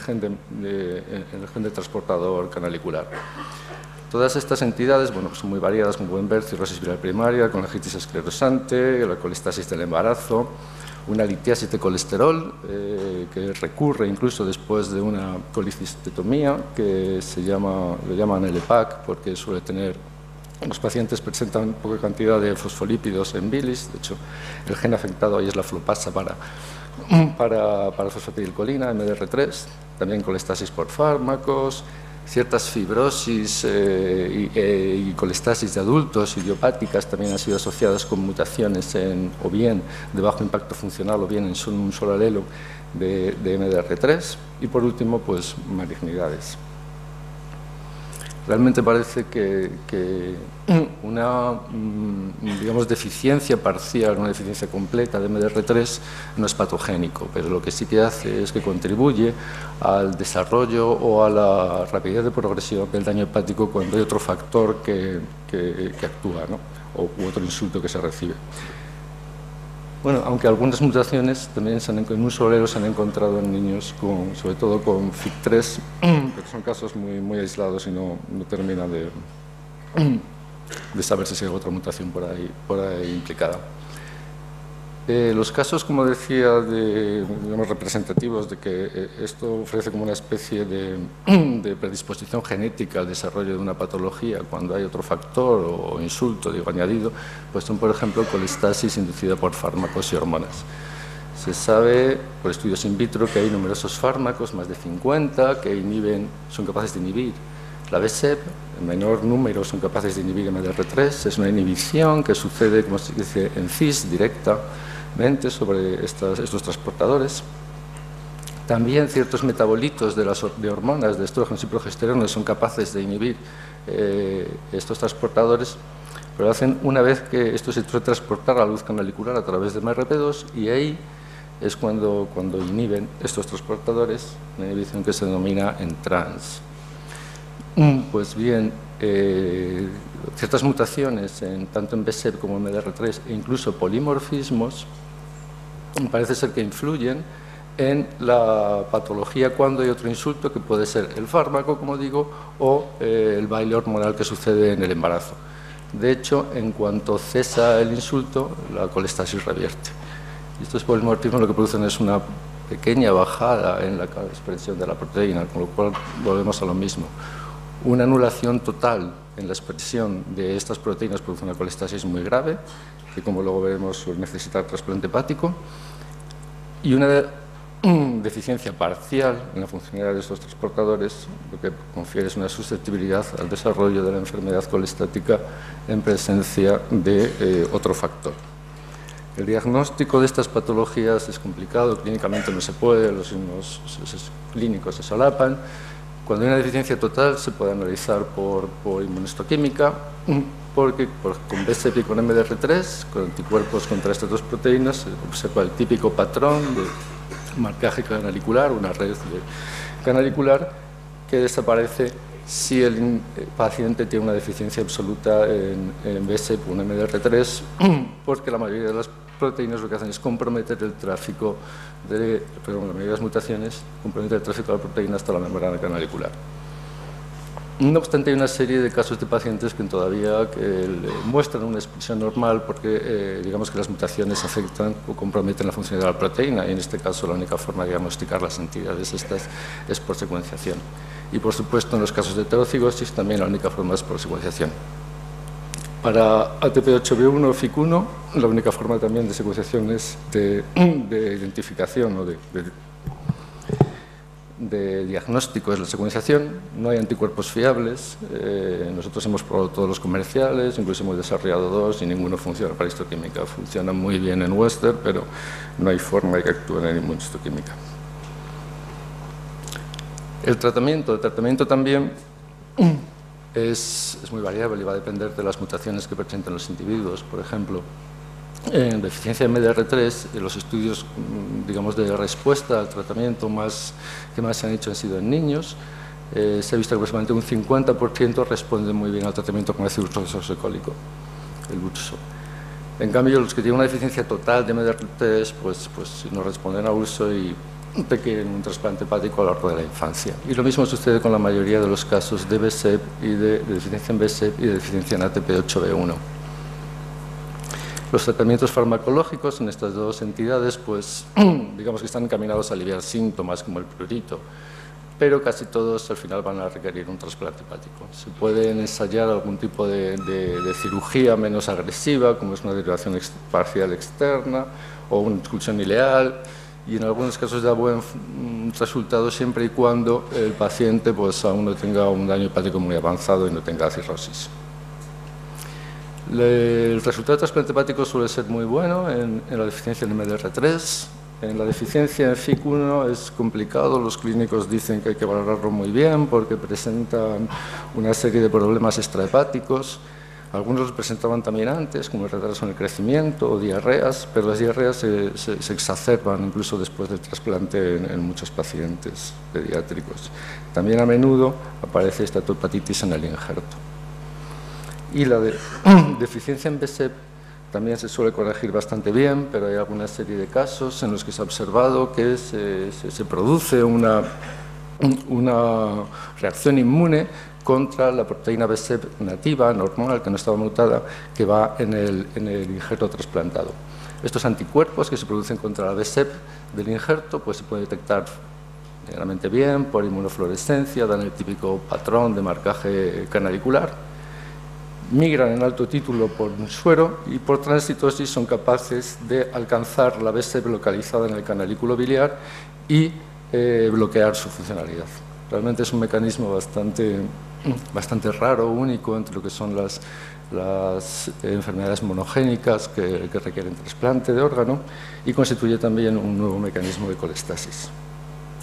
gen de transportador canalicular. Todas estas entidades, bueno, son muy variadas, como pueden ver: cirrosis viral primaria, colangitis esclerosante, la colestasis del embarazo, una litiasis de colesterol, que recurre incluso después de una colicistotomía, que lo llaman el EPAC, porque suele tener, los pacientes presentan poca cantidad de fosfolípidos en bilis. De hecho, el gen afectado ahí es la flopasa para fosfatidilcolina, MDR3, también colestasis por fármacos, ciertas fibrosis y colestasis de adultos idiopáticas también han sido asociadas con mutaciones o bien de bajo impacto funcional o bien en un solo alelo de MDR3, y por último, pues, malignidades. Realmente parece que una, digamos, deficiencia parcial, una deficiencia completa de MDR3 no es patogénico, pero lo que sí que hace es que contribuye al desarrollo o a la rapidez de progresión del daño hepático cuando hay otro factor que actúa, ¿no? U otro insulto que se recibe. Bueno, aunque algunas mutaciones también en un solo alelo se han encontrado en niños, sobre todo con FIC3, pero son casos muy aislados y no termina de saberse si hay otra mutación por ahí implicada. Los casos, como decía, digamos, representativos de que esto ofrece como una especie de predisposición genética al desarrollo de una patología cuando hay otro factor o insulto, digo, añadido, pues son, por ejemplo, colestasis inducida por fármacos y hormonas. Se sabe por estudios in vitro que hay numerosos fármacos, más de 50, que son capaces de inhibir La BSEP, en menor número, son capaces de inhibir MDR3. Es una inhibición que sucede, como se dice, en cis directamente sobre estos transportadores. También ciertos metabolitos de hormonas, de estrógenos y progesterona, son capaces de inhibir estos transportadores, pero lo hacen una vez que esto se suele transportar a la luz canalicular a través de MRP2, y ahí es cuando inhiben estos transportadores, una inhibición que se denomina en trans. Pues bien, ciertas mutaciones, tanto en BSEP como en MDR3, e incluso polimorfismos, parece ser que influyen en la patología cuando hay otro insulto, que puede ser el fármaco, como digo, o el baile hormonal que sucede en el embarazo. De hecho, en cuanto cesa el insulto, la colestasis revierte. Y estos polimorfismos lo que producen es una pequeña bajada en la expresión de la proteína, con lo cual volvemos a lo mismo. Una anulación total en la expresión de estas proteínas produce una colestasis muy grave, que, como luego veremos, suele necesitar trasplante hepático, y una deficiencia parcial en la funcionalidad de estos transportadores, lo que confiere es una susceptibilidad al desarrollo de la enfermedad colestática en presencia de otro factor. El diagnóstico de estas patologías es complicado, clínicamente no se puede, los signos clínicos se solapan. Cuando hay una deficiencia total se puede analizar por inmunohistoquímica, porque con BSEP y con MDR3, con anticuerpos contra estas dos proteínas, se observa el típico patrón de marcaje canalicular, una red canalicular que desaparece si el paciente tiene una deficiencia absoluta en BSEP o en MDR3, porque la mayoría de las proteínas lo que hacen es comprometer el tráfico la mayoría de las mutaciones comprometen el tráfico de la proteína hasta la membrana canalicular. No obstante, hay una serie de casos de pacientes que todavía muestran una expresión normal porque digamos que las mutaciones afectan o comprometen la funcionalidad de la proteína, y en este caso la única forma de diagnosticar las entidades estas es por secuenciación. Y por supuesto, en los casos de heterocigosis también la única forma es por secuenciación. Para ATP8B1 o FIC1, la única forma también de secuenciación es de identificación o de diagnóstico es la secuenciación. No hay anticuerpos fiables. Nosotros hemos probado todos los comerciales, incluso hemos desarrollado dos y ninguno funciona para histoquímica. Funciona muy bien en Western, pero no hay forma de que actúen en inmunohistoquímica. El tratamiento también es muy variable y va a depender de las mutaciones que presenten los individuos. Por ejemplo, en deficiencia de MDR3, los estudios, digamos, de respuesta al tratamiento que más se han hecho han sido en niños. Se ha visto que aproximadamente un 50% responde muy bien al tratamiento con ácido ursodesoxicólico, el urso. En cambio, los que tienen una deficiencia total de MDR3, pues no responden a urso y requieren un trasplante hepático a lo largo de la infancia. Y lo mismo sucede con la mayoría de los casos de BSEP y de deficiencia en BSEP y de deficiencia en ATP8B1. Los tratamientos farmacológicos en estas dos entidades, pues digamos que están encaminados a aliviar síntomas como el prurito, pero casi todos al final van a requerir un trasplante hepático. Se puede ensayar algún tipo de cirugía menos agresiva, como es una derivación parcial externa o una exclusión ileal, y en algunos casos da buen resultado siempre y cuando el paciente pues aún no tenga un daño hepático muy avanzado y no tenga cirrosis. El resultado del trasplante hepático suele ser muy bueno en la deficiencia en MDR3. En la deficiencia en FIC1 es complicado, los clínicos dicen que hay que valorarlo muy bien porque presentan una serie de problemas extrahepáticos. Algunos los presentaban también antes, como retrasos en el crecimiento o diarreas, pero las diarreas se exacerban incluso después del trasplante en muchos pacientes pediátricos. También a menudo aparece estatohepatitis en el injerto. Y la deficiencia en BSEP también se suele corregir bastante bien, pero hay alguna serie de casos en los que se ha observado que se produce una reacción inmune contra la proteína BSEP nativa, normal, que no estaba mutada, que va en el injerto trasplantado. Estos anticuerpos que se producen contra la BSEP del injerto pues se pueden detectar generalmente bien por inmunofluorescencia, dan el típico patrón de marcaje canalicular, migran en alto título por un suero y por transitosis son capaces de alcanzar la BSEP localizada en el canalículo biliar y bloquear su funcionalidad. Realmente es un mecanismo bastante raro, único entre lo que son las enfermedades monogénicas que requieren trasplante de órgano, y constituye también un nuevo mecanismo de colestasis.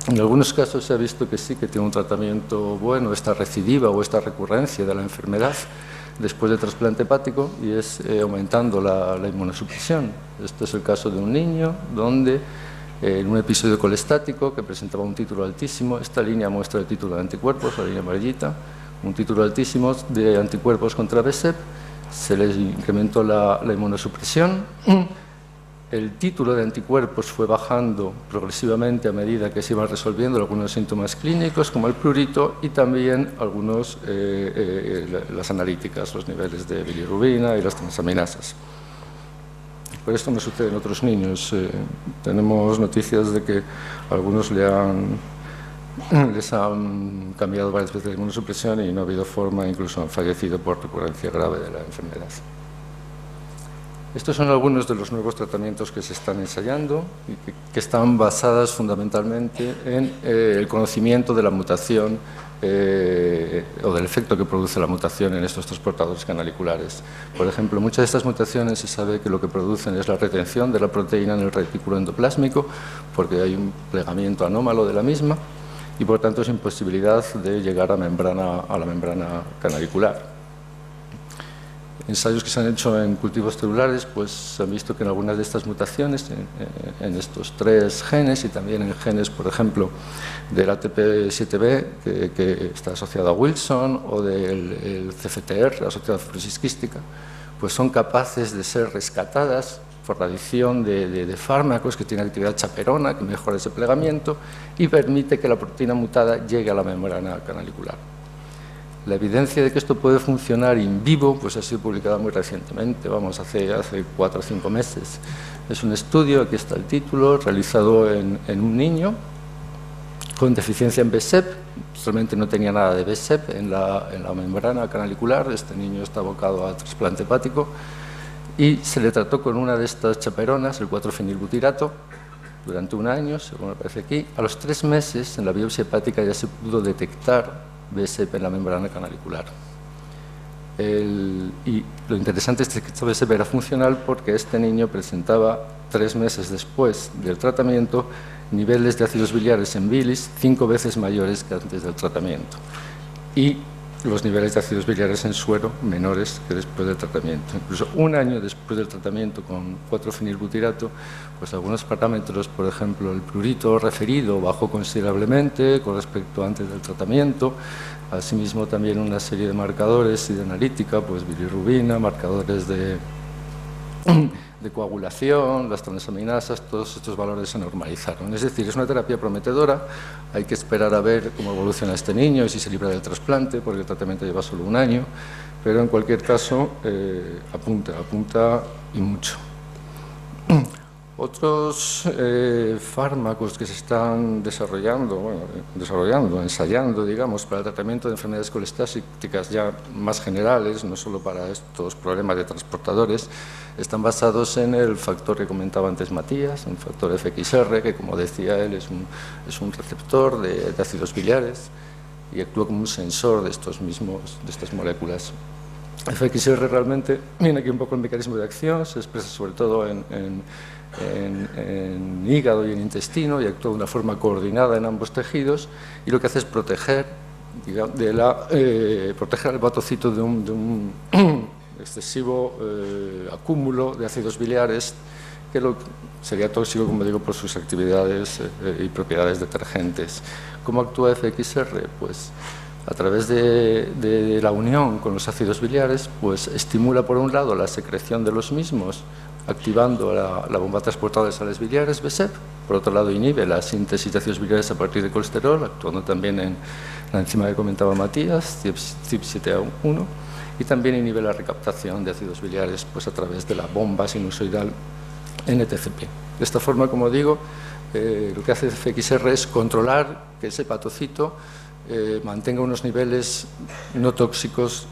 En algunos casos se ha visto que sí, que tiene un tratamiento bueno, esta recidiva o esta recurrencia de la enfermedad después de trasplante hepático, y es aumentando la inmunosupresión. Este es el caso de un niño donde en un episodio colestático que presentaba un título altísimo, esta línea muestra el título de anticuerpos, la línea amarillita, un título altísimo de anticuerpos contra BSEP, se les incrementó la inmunosupresión. El título de anticuerpos fue bajando progresivamente a medida que se iban resolviendo algunos síntomas clínicos, como el prurito, y también las analíticas, los niveles de bilirrubina y las transaminasas. Pero esto no sucede en otros niños. Tenemos noticias de que algunos les han cambiado varias veces la inmunosupresión y no ha habido forma, incluso han fallecido por recurrencia grave de la enfermedad. Estos son algunos de los nuevos tratamientos que se están ensayando y que están basadas fundamentalmente en el conocimiento de la mutación o del efecto que produce la mutación en estos transportadores canaliculares. Por ejemplo, muchas de estas mutaciones se sabe que lo que producen es la retención de la proteína en el retículo endoplásmico, porque hay un plegamiento anómalo de la misma y por tanto es imposibilidad de llegar a la membrana canalicular. Ensayos que se han hecho en cultivos celulares, pues se han visto que en algunas de estas mutaciones, en estos 3 genes y también en genes, por ejemplo, del ATP7B, que está asociado a Wilson, o del CFTR, asociado a fibrosis quística, pues son capaces de ser rescatadas por la adición de fármacos que tienen actividad chaperona, que mejora ese plegamiento y permite que la proteína mutada llegue a la membrana canalicular. La evidencia de que esto puede funcionar in vivo pues ha sido publicada muy recientemente, vamos, hace 4 o 5 meses. Es un estudio, aquí está el título, realizado en un niño con deficiencia en BSEP, realmente no tenía nada de BSEP en la membrana canalicular, este niño está abocado a trasplante hepático, y se le trató con una de estas chaperonas, el 4-fenilbutirato, durante 1 año, según aparece aquí. A los 3 meses, en la biopsia hepática ya se pudo detectar BSEP en la membrana canalicular. Y lo interesante es que este BSEP era funcional porque este niño presentaba 3 meses después del tratamiento niveles de ácidos biliares en bilis 5 veces mayores que antes del tratamiento y los niveles de ácidos biliares en suero menores que después del tratamiento. Incluso 1 año después del tratamiento con 4-fenilbutirato, pues algunos parámetros, por ejemplo, el prurito referido bajó considerablemente con respecto a antes del tratamiento, asimismo también una serie de marcadores y de analítica, pues bilirrubina, marcadores de coagulación, las transaminasas, todos estos valores se normalizaron. Es decir, es una terapia prometedora, hay que esperar a ver cómo evoluciona este niño y si se libra del trasplante, porque el tratamiento lleva solo 1 año, pero en cualquier caso apunta y mucho. Otros fármacos que se están ensayando, digamos, para el tratamiento de enfermedades colestásicas ya más generales, no solo para estos problemas de transportadores, están basados en el factor que comentaba antes Matías, un factor FXR, que como decía él es un receptor de ácidos biliares y actúa como un sensor de estas moléculas. FXR realmente viene aquí un poco el mecanismo de acción, se expresa sobre todo en hígado y en intestino y actúa de una forma coordinada en ambos tejidos y lo que hace es proteger al hepatocito de un excesivo acúmulo de ácidos biliares que sería tóxico, como digo, por sus actividades y propiedades detergentes. ¿Cómo actúa FXR? Pues a través de la unión con los ácidos biliares, pues estimula por un lado la secreción de los mismos, activando la bomba transportadora de sales biliares, BSEP, por otro lado inhibe la síntesis de ácidos biliares a partir de colesterol, actuando también en la enzima que comentaba Matías, CYP7A1, y también inhibe la recaptación de ácidos biliares pues, a través de la bomba sinusoidal NTCP. De esta forma, como digo, lo que hace FXR es controlar que ese hepatocito mantenga unos niveles no tóxicos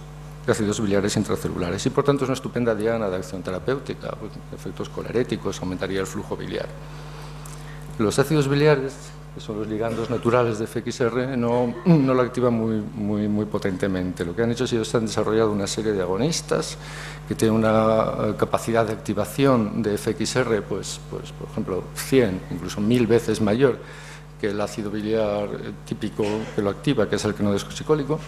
de ácidos biliares intracelulares y por tanto es una estupenda diana de acción terapéutica, pues, efectos coleréticos, aumentaría el flujo biliar. Los ácidos biliares que son los ligandos naturales de FXR, no lo activan muy potentemente. Lo que han hecho es que se han desarrollado una serie de agonistas que tienen una capacidad de activación de FXR, pues por ejemplo, 100, incluso 1000 veces mayor que el ácido biliar típico que lo activa, que es el quenodesoxicólico.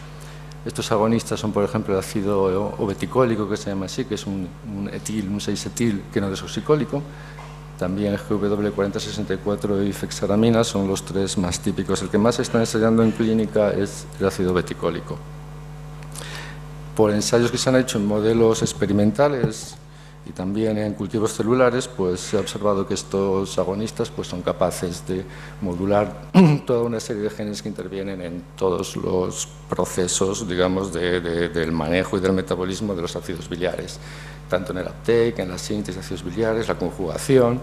Estos agonistas son, por ejemplo, el ácido obeticólico, que se llama así, que es un 6-etil quenodesoxicólico. También GW4064 y fexaramina son los tres más típicos. El que más se está ensayando en clínica es el ácido obeticólico. Por ensayos que se han hecho en modelos experimentales y también en cultivos celulares, pues se ha observado que estos agonistas pues son capaces de modular toda una serie de genes que intervienen en todos los procesos, digamos, del manejo y del metabolismo de los ácidos biliares, tanto en el uptake, en la síntesis de ácidos biliares, la conjugación,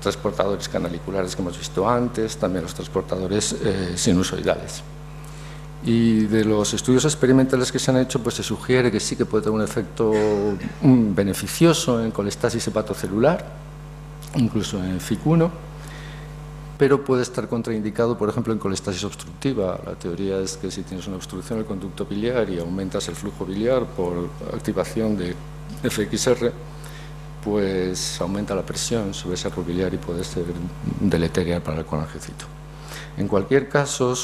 transportadores canaliculares que hemos visto antes, también los transportadores sinusoidales. Y de los estudios experimentales que se han hecho, pues se sugiere que sí que puede tener un efecto beneficioso en colestasis hepatocelular, incluso en FIC1, pero puede estar contraindicado, por ejemplo, en colestasis obstructiva. La teoría es que si tienes una obstrucción del conducto biliar y aumentas el flujo biliar por activación de FXR, pues aumenta la presión sobre ese árbol biliar y puede ser deleteria para el colangiocito. En cualquier caso,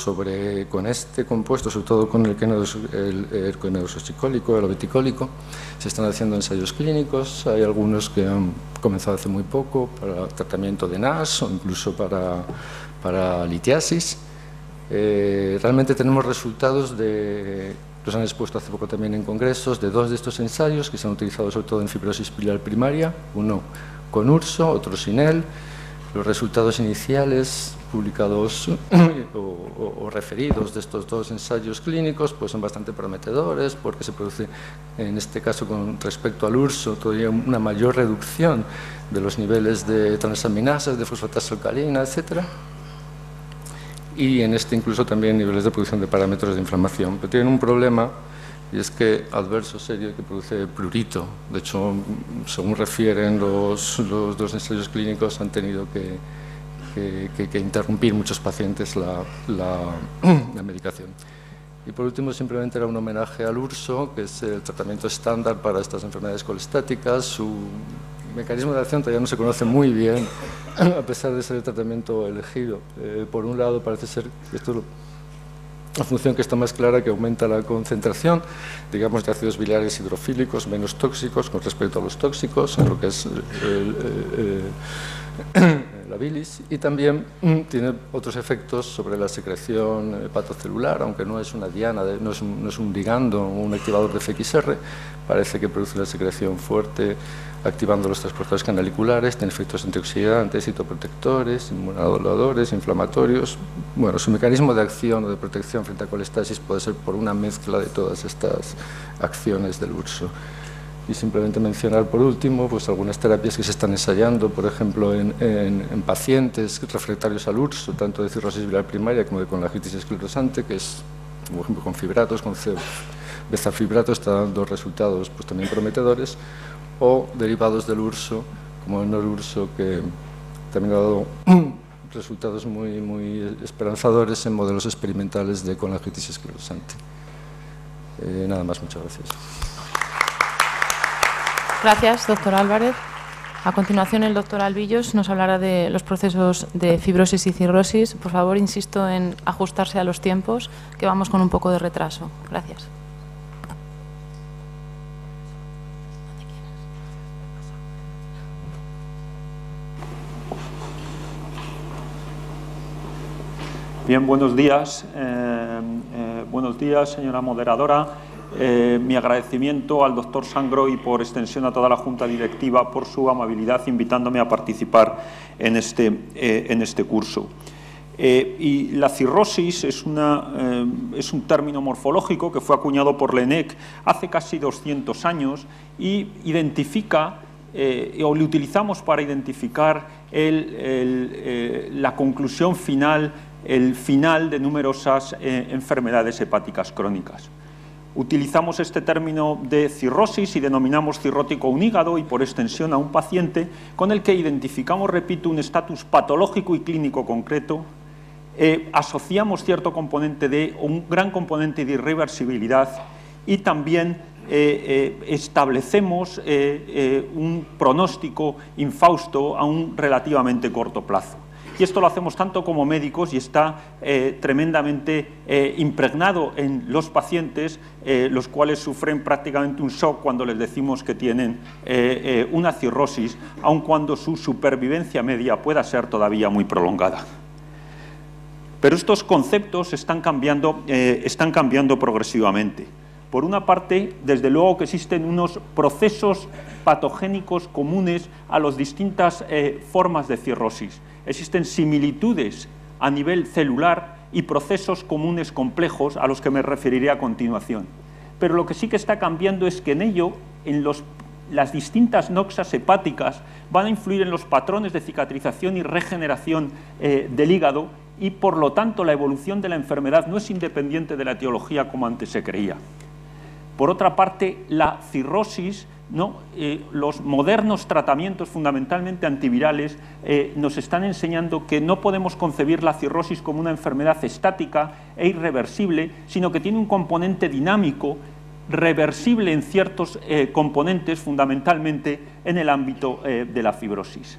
con este compuesto, sobre todo con el quenodesoxicólico, el obeticólico, se están haciendo ensayos clínicos. Hay algunos que han comenzado hace muy poco para tratamiento de NAS o incluso para litiasis. Realmente tenemos resultados los han expuesto hace poco también en congresos, de 2 de estos ensayos que se han utilizado sobre todo en fibrosis biliar primaria, uno con URSO, otro sin él. Los resultados iniciales publicados o referidos de estos 2 ensayos clínicos pues son bastante prometedores, porque se produce, en este caso con respecto al URSO, todavía una mayor reducción de los niveles de transaminasas, de fosfatasa alcalina, etcétera. Y en este incluso también niveles de producción de parámetros de inflamación. Pero tienen un problema, y es que adverso serio que produce prurito. De hecho, según refieren los 2 ensayos clínicos, han tenido que interrumpir muchos pacientes la medicación. Y por último, simplemente era un homenaje al URSO, que es el tratamiento estándar para estas enfermedades colestáticas. Su mecanismo de acción todavía no se conoce muy bien, a pesar de ser el tratamiento elegido. Por un lado, parece ser que esto una función que está más clara, que aumenta la concentración, digamos, de ácidos biliares hidrofílicos menos tóxicos con respecto a los tóxicos, en lo que es la bilis, y también tiene otros efectos sobre la secreción hepatocelular, aunque no es una diana, no es un ligando, un activador de FXR, parece que produce una secreción fuerte, activando los transportadores canaliculares, tiene efectos antioxidantes, citoprotectores, inmunomoduladores, inflamatorios. Bueno, su mecanismo de acción o de protección frente a colestasis puede ser por una mezcla de todas estas acciones del URSO. Y simplemente mencionar por último pues algunas terapias que se están ensayando, por ejemplo, en pacientes refractarios al URSO, tanto de cirrosis biliar primaria como de colangitis esclerosante, que es, por ejemplo, con fibratos, con bezafibrato, está dando resultados pues también prometedores, o derivados del URSO, como el NOR-URSO, que también ha dado resultados muy esperanzadores en modelos experimentales de colangitis esclerosante. Nada más, muchas gracias.
Gracias, doctor Álvarez. A continuación, el doctor Albillos nos hablará de los procesos de fibrosis y cirrosis. Por favor, insisto en ajustarse a los tiempos, que vamos con un poco de retraso. Gracias.
Bien, buenos días. Buenos días, señora moderadora. Mi agradecimiento al doctor Sangro y por extensión a toda la Junta Directiva por su amabilidad invitándome a participar en este curso. Y la cirrosis es un término morfológico que fue acuñado por Laennec hace casi 200 años y identifica o lo utilizamos para identificar la conclusión final, el final de numerosas enfermedades hepáticas crónicas. Utilizamos este término de cirrosis y denominamos cirrótico a un hígado y por extensión a un paciente con el que identificamos, repito, un estatus patológico y clínico concreto asociamos cierto componente un gran componente de irreversibilidad y también establecemos un pronóstico infausto a un relativamente corto plazo. Y esto lo hacemos tanto como médicos y está tremendamente impregnado en los pacientes, los cuales sufren prácticamente un shock cuando les decimos que tienen una cirrosis, aun cuando su supervivencia media pueda ser todavía muy prolongada. Pero estos conceptos están cambiando progresivamente. Por una parte, desde luego que existen unos procesos patogénicos comunes a las distintas formas de cirrosis. Existen similitudes a nivel celular y procesos comunes complejos a los que me referiré a continuación. Pero lo que sí que está cambiando es que en ello, las distintas noxas hepáticas van a influir en los patrones de cicatrización y regeneración del hígado y, por lo tanto, la evolución de la enfermedad no es independiente de la etiología como antes se creía. Por otra parte, la cirrosis, los modernos tratamientos fundamentalmente antivirales nos están enseñando que no podemos concebir la cirrosis como una enfermedad estática e irreversible, sino que tiene un componente dinámico, reversible en ciertos componentes, fundamentalmente en el ámbito de la fibrosis.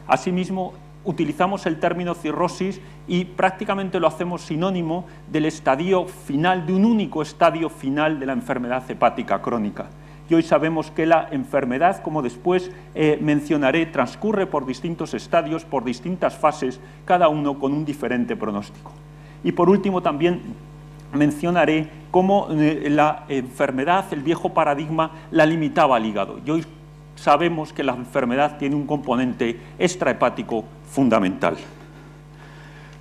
Asimismo, utilizamos el término cirrosis y prácticamente lo hacemos sinónimo del estadio final, de un único estadio final de la enfermedad hepática crónica. Y hoy sabemos que la enfermedad, como después mencionaré, transcurre por distintos estadios, por distintas fases, cada uno con un diferente pronóstico. Y por último también mencionaré cómo la enfermedad, el viejo paradigma, la limitaba al hígado. Y hoy sabemos que la enfermedad tiene un componente extrahepático fundamental.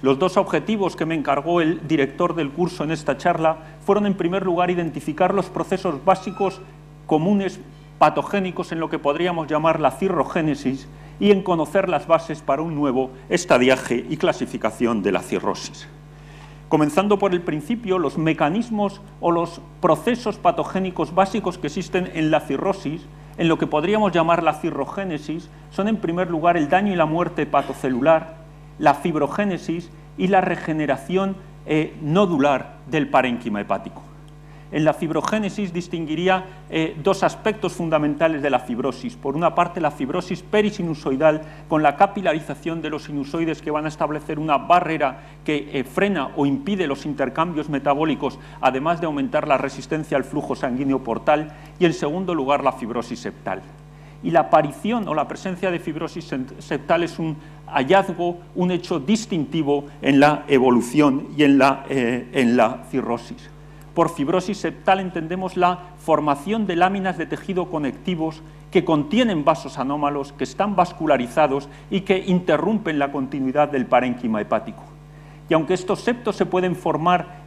Los dos objetivos que me encargó el director del curso en esta charla fueron, en primer lugar, identificar los procesos básicos comunes patogénicos en lo que podríamos llamar la cirrogénesis y en conocer las bases para un nuevo estadiaje y clasificación de la cirrosis. Comenzando por el principio, los mecanismos o los procesos patogénicos básicos que existen en la cirrosis, en lo que podríamos llamar la cirrogénesis, son en primer lugar el daño y la muerte hepatocelular, la fibrogénesis y la regeneración nodular del parénquima hepático. En la fibrogénesis distinguiría dos aspectos fundamentales de la fibrosis. Por una parte, la fibrosis perisinusoidal, con la capilarización de los sinusoides que van a establecer una barrera que frena o impide los intercambios metabólicos, además de aumentar la resistencia al flujo sanguíneo portal. Y en segundo lugar, la fibrosis septal. Y la aparición o la presencia de fibrosis septal es un hallazgo, un hecho distintivo en la evolución y en la cirrosis. Por fibrosis septal entendemos la formación de láminas de tejido conectivos que contienen vasos anómalos, que están vascularizados y que interrumpen la continuidad del parénquima hepático. Y aunque estos septos se pueden formar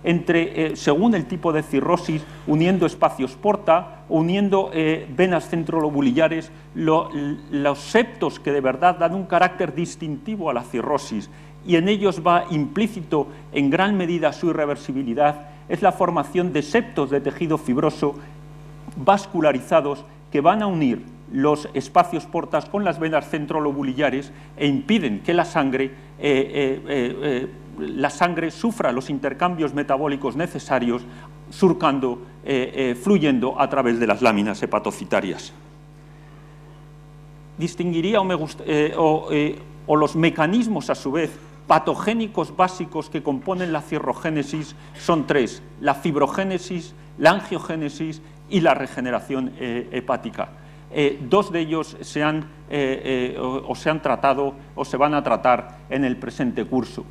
según el tipo de cirrosis, uniendo espacios porta, uniendo venas centrolobulillares, los septos que de verdad dan un carácter distintivo a la cirrosis, y en ellos va implícito en gran medida su irreversibilidad, es la formación de septos de tejido fibroso vascularizados que van a unir los espacios portas con las venas centrolobulillares e impiden que la sangre sufra los intercambios metabólicos necesarios, fluyendo a través de las láminas hepatocitarias. Distinguiría o los mecanismos, a su vez, patogénicos básicos que componen la cirrogénesis son tres: la fibrogénesis, la angiogénesis y la regeneración hepática. Dos de ellos se han tratado o se van a tratar en el presente curso.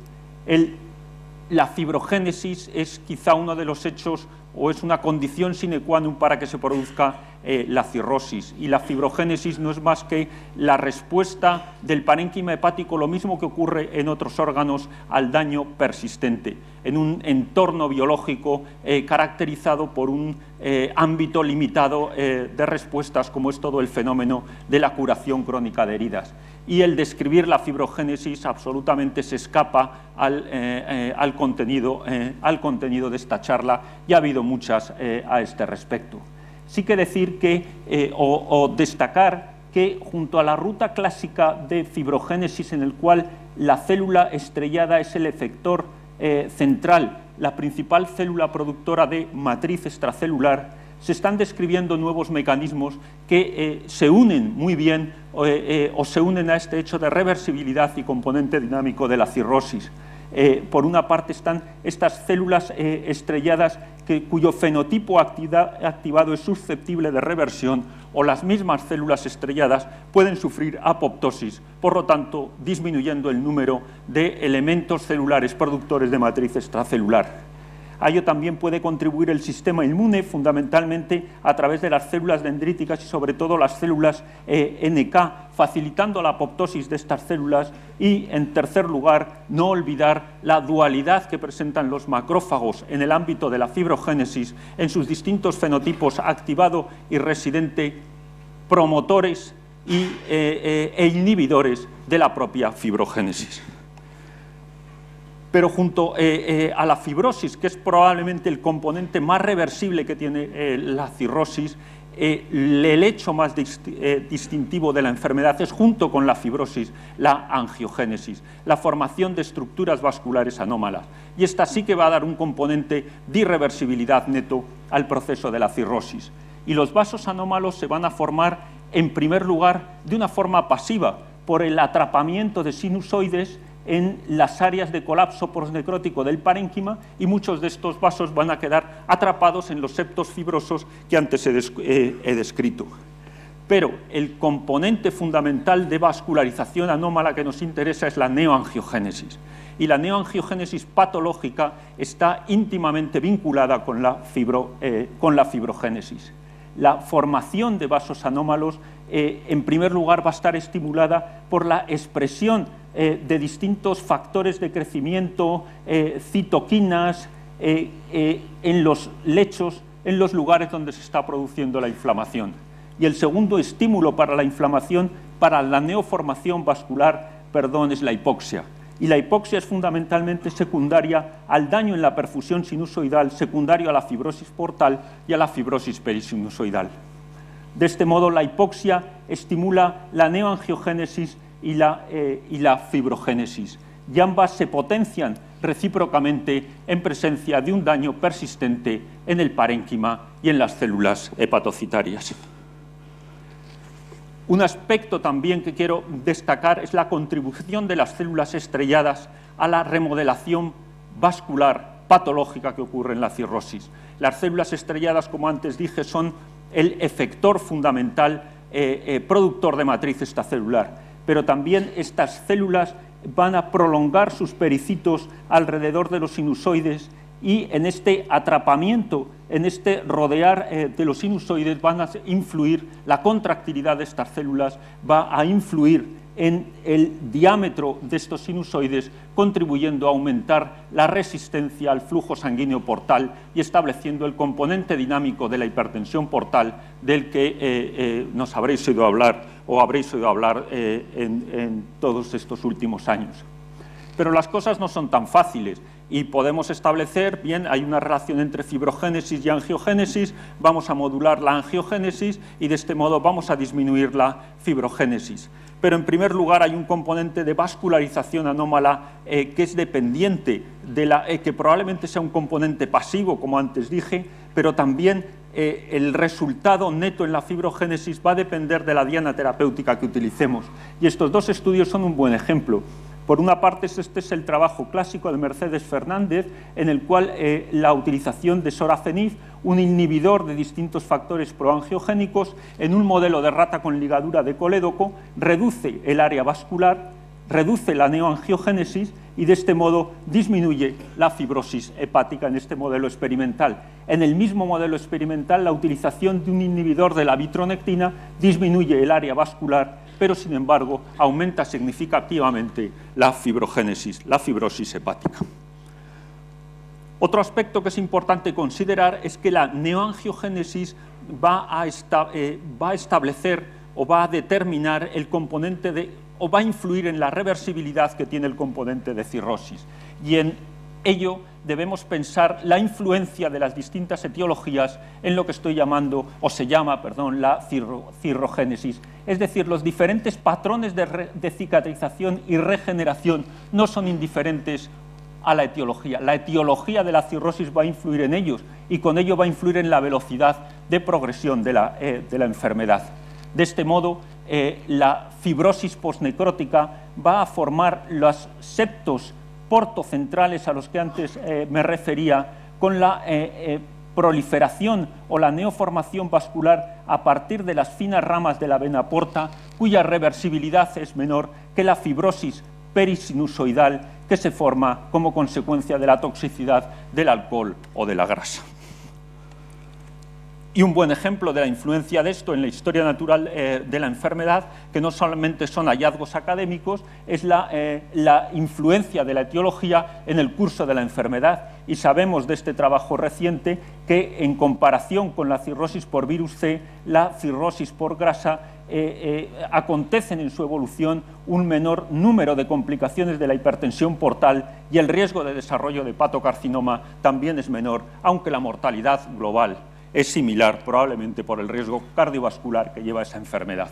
La fibrogénesis es quizá uno de los hechos o es una condición sine qua non para que se produzca la cirrosis, y la fibrogénesis no es más que la respuesta del parénquima hepático, lo mismo que ocurre en otros órganos, al daño persistente, en un entorno biológico caracterizado por un ámbito limitado de respuestas, como es todo el fenómeno de la curación crónica de heridas. Y el describir la fibrogénesis absolutamente se escapa al contenido de esta charla, y ha habido muchas a este respecto. Sí que decir que, o destacar que junto a la ruta clásica de fibrogénesis, en el cual la célula estrellada es el efector central, la principal célula productora de matriz extracelular, se están describiendo nuevos mecanismos que se unen muy bien o se unen a este hecho de reversibilidad y componente dinámico de la cirrosis. Por una parte están estas células estrelladas cuyo fenotipo activado es susceptible de reversión, o las mismas células estrelladas pueden sufrir apoptosis, por lo tanto disminuyendo el número de elementos celulares productores de matriz extracelular. A ello también puede contribuir el sistema inmune, fundamentalmente a través de las células dendríticas y sobre todo las células NK, facilitando la apoptosis de estas células. Y, en tercer lugar, no olvidar la dualidad que presentan los macrófagos en el ámbito de la fibrogénesis en sus distintos fenotipos activado y residente, promotores e inhibidores de la propia fibrogénesis. Pero junto a la fibrosis, que es probablemente el componente más reversible que tiene la cirrosis, el hecho más distintivo de la enfermedad es, junto con la fibrosis, la angiogénesis, la formación de estructuras vasculares anómalas. Y esta sí que va a dar un componente de irreversibilidad neto al proceso de la cirrosis. Y los vasos anómalos se van a formar, en primer lugar, de una forma pasiva, por el atrapamiento de sinusoides en las áreas de colapso postnecrótico del parénquima, y muchos de estos vasos van a quedar atrapados en los septos fibrosos que antes he descrito. Pero el componente fundamental de vascularización anómala que nos interesa es la neoangiogénesis. Y la neoangiogénesis patológica está íntimamente vinculada con la fibrogénesis. La formación de vasos anómalos, en primer lugar, va a estar estimulada por la expresión de distintos factores de crecimiento, citoquinas, en los lechos, en los lugares donde se está produciendo la inflamación. Y el segundo estímulo para la inflamación, para la neoformación vascular, es la hipoxia. Y la hipoxia es fundamentalmente secundaria al daño en la perfusión sinusoidal, secundario a la fibrosis portal y a la fibrosis perisinusoidal. De este modo, la hipoxia estimula la neoangiogénesis y la fibrogénesis, y ambas se potencian recíprocamente en presencia de un daño persistente en el parénquima y en las células hepatocitarias. Un aspecto también que quiero destacar es la contribución de las células estrelladas a la remodelación vascular patológica que ocurre en la cirrosis. Las células estrelladas, como antes dije, son el efector fundamental productor de matriz extracelular, pero también estas células van a prolongar sus pericitos alrededor de los sinusoides, y en este atrapamiento, en este rodear de los sinusoides, van a influir, la contractilidad de estas células va a influir en el diámetro de estos sinusoides, contribuyendo a aumentar la resistencia al flujo sanguíneo portal y estableciendo el componente dinámico de la hipertensión portal, del que nos habréis oído hablar en todos estos últimos años. Pero las cosas no son tan fáciles, y podemos establecer, bien, hay una relación entre fibrogénesis y angiogénesis, vamos a modular la angiogénesis y de este modo vamos a disminuir la fibrogénesis. Pero en primer lugar hay un componente de vascularización anómala que es dependiente de que probablemente sea un componente pasivo, como antes dije, pero también el resultado neto en la fibrogénesis va a depender de la diana terapéutica que utilicemos. Y estos dos estudios son un buen ejemplo. Por una parte, este es el trabajo clásico de Mercedes Fernández, en el cual la utilización de sorafenib, un inhibidor de distintos factores proangiogénicos, en un modelo de rata con ligadura de colédoco, reduce el área vascular, reduce la neoangiogénesis y de este modo disminuye la fibrosis hepática en este modelo experimental. En el mismo modelo experimental, la utilización de un inhibidor de la vitronectina disminuye el área vascular, pero sin embargo aumenta significativamente la fibrogénesis, la fibrosis hepática. Otro aspecto que es importante considerar es que la neoangiogénesis va a establecer o va a determinar el componente o va a influir en la reversibilidad que tiene el componente de cirrosis. Y en ello debemos pensar la influencia de las distintas etiologías en lo que estoy llamando, o se llama, la cirrogénesis. Es decir, los diferentes patrones de cicatrización y regeneración no son indiferentes a la etiología. La etiología de la cirrosis va a influir en ellos y con ello va a influir en la velocidad de progresión de la enfermedad. De este modo, la fibrosis postnecrótica va a formar los septos portocentrales a los que antes me refería, con la proliferación o la neoformación vascular a partir de las finas ramas de la vena porta, cuya reversibilidad es menor que la fibrosis perisinusoidal que se forma como consecuencia de la toxicidad del alcohol o de la grasa. Y un buen ejemplo de la influencia de esto en la historia natural de la enfermedad, que no solamente son hallazgos académicos, es la influencia de la etiología en el curso de la enfermedad. Y sabemos de este trabajo reciente que, en comparación con la cirrosis por virus C, la cirrosis por grasa acontecen en su evolución un menor número de complicaciones de la hipertensión portal y el riesgo de desarrollo de hepatocarcinoma también es menor, aunque la mortalidad global es similar, probablemente por el riesgo cardiovascular que lleva esa enfermedad.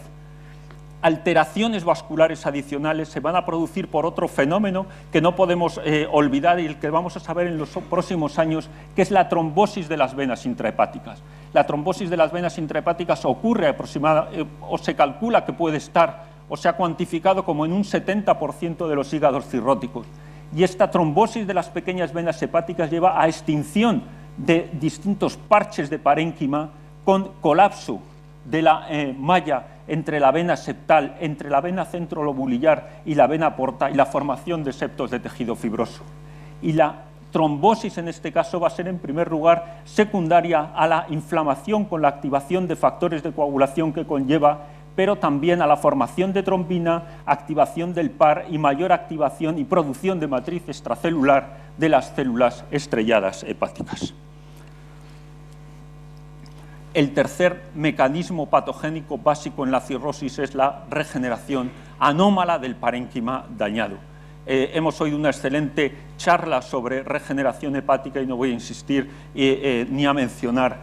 Alteraciones vasculares adicionales se van a producir por otro fenómeno que no podemos olvidar y el que vamos a saber en los próximos años, que es la trombosis de las venas intrahepáticas. La trombosis de las venas intrahepáticas ocurre aproximadamente, o se calcula que puede estar, o se ha cuantificado como en un 70% de los hígados cirróticos. Y esta trombosis de las pequeñas venas hepáticas lleva a extinción de distintos parches de parénquima con colapso de la malla entre la vena septal, entre la vena centrolobulillar y la vena porta y la formación de septos de tejido fibroso. Y la trombosis en este caso va a ser en primer lugar secundaria a la inflamación con la activación de factores de coagulación que conlleva, pero también a la formación de trombina, activación del par y mayor activación y producción de matriz extracelular de las células estrelladas hepáticas. El tercer mecanismo patogénico básico en la cirrosis es la regeneración anómala del parénquima dañado. Hemos oído una excelente charla sobre regeneración hepática y no voy a insistir ni a mencionar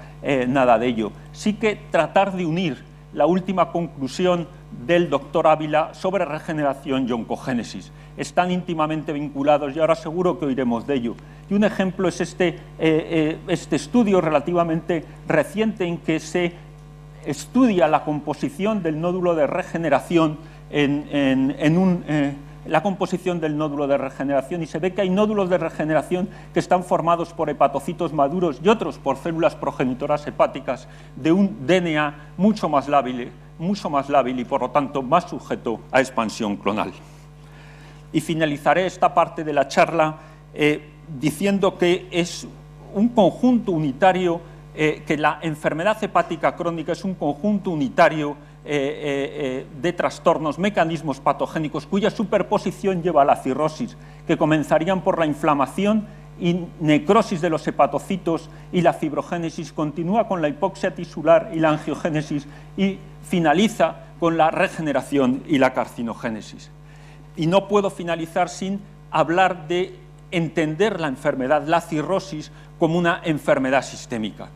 nada de ello. Sí que tratar de unir la última conclusión del doctor Ávila sobre regeneración y oncogénesis. Están íntimamente vinculados y ahora seguro que oiremos de ello. Y un ejemplo es este estudio relativamente reciente en que se estudia la composición del nódulo de regeneración la composición del nódulo de regeneración y se ve que hay nódulos de regeneración que están formados por hepatocitos maduros y otros por células progenitoras hepáticas de un DNA mucho más lábil y por lo tanto más sujeto a expansión clonal. Y finalizaré esta parte de la charla diciendo que es un conjunto unitario, que la enfermedad hepática crónica es un conjunto unitario de trastornos, mecanismos patogénicos cuya superposición lleva a la cirrosis, que comenzarían por la inflamación y necrosis de los hepatocitos y la fibrogénesis, continúa con la hipoxia tisular y la angiogénesis y finaliza con la regeneración y la carcinogénesis. Y no puedo finalizar sin hablar de entender la enfermedad, la cirrosis, como una enfermedad sistémica.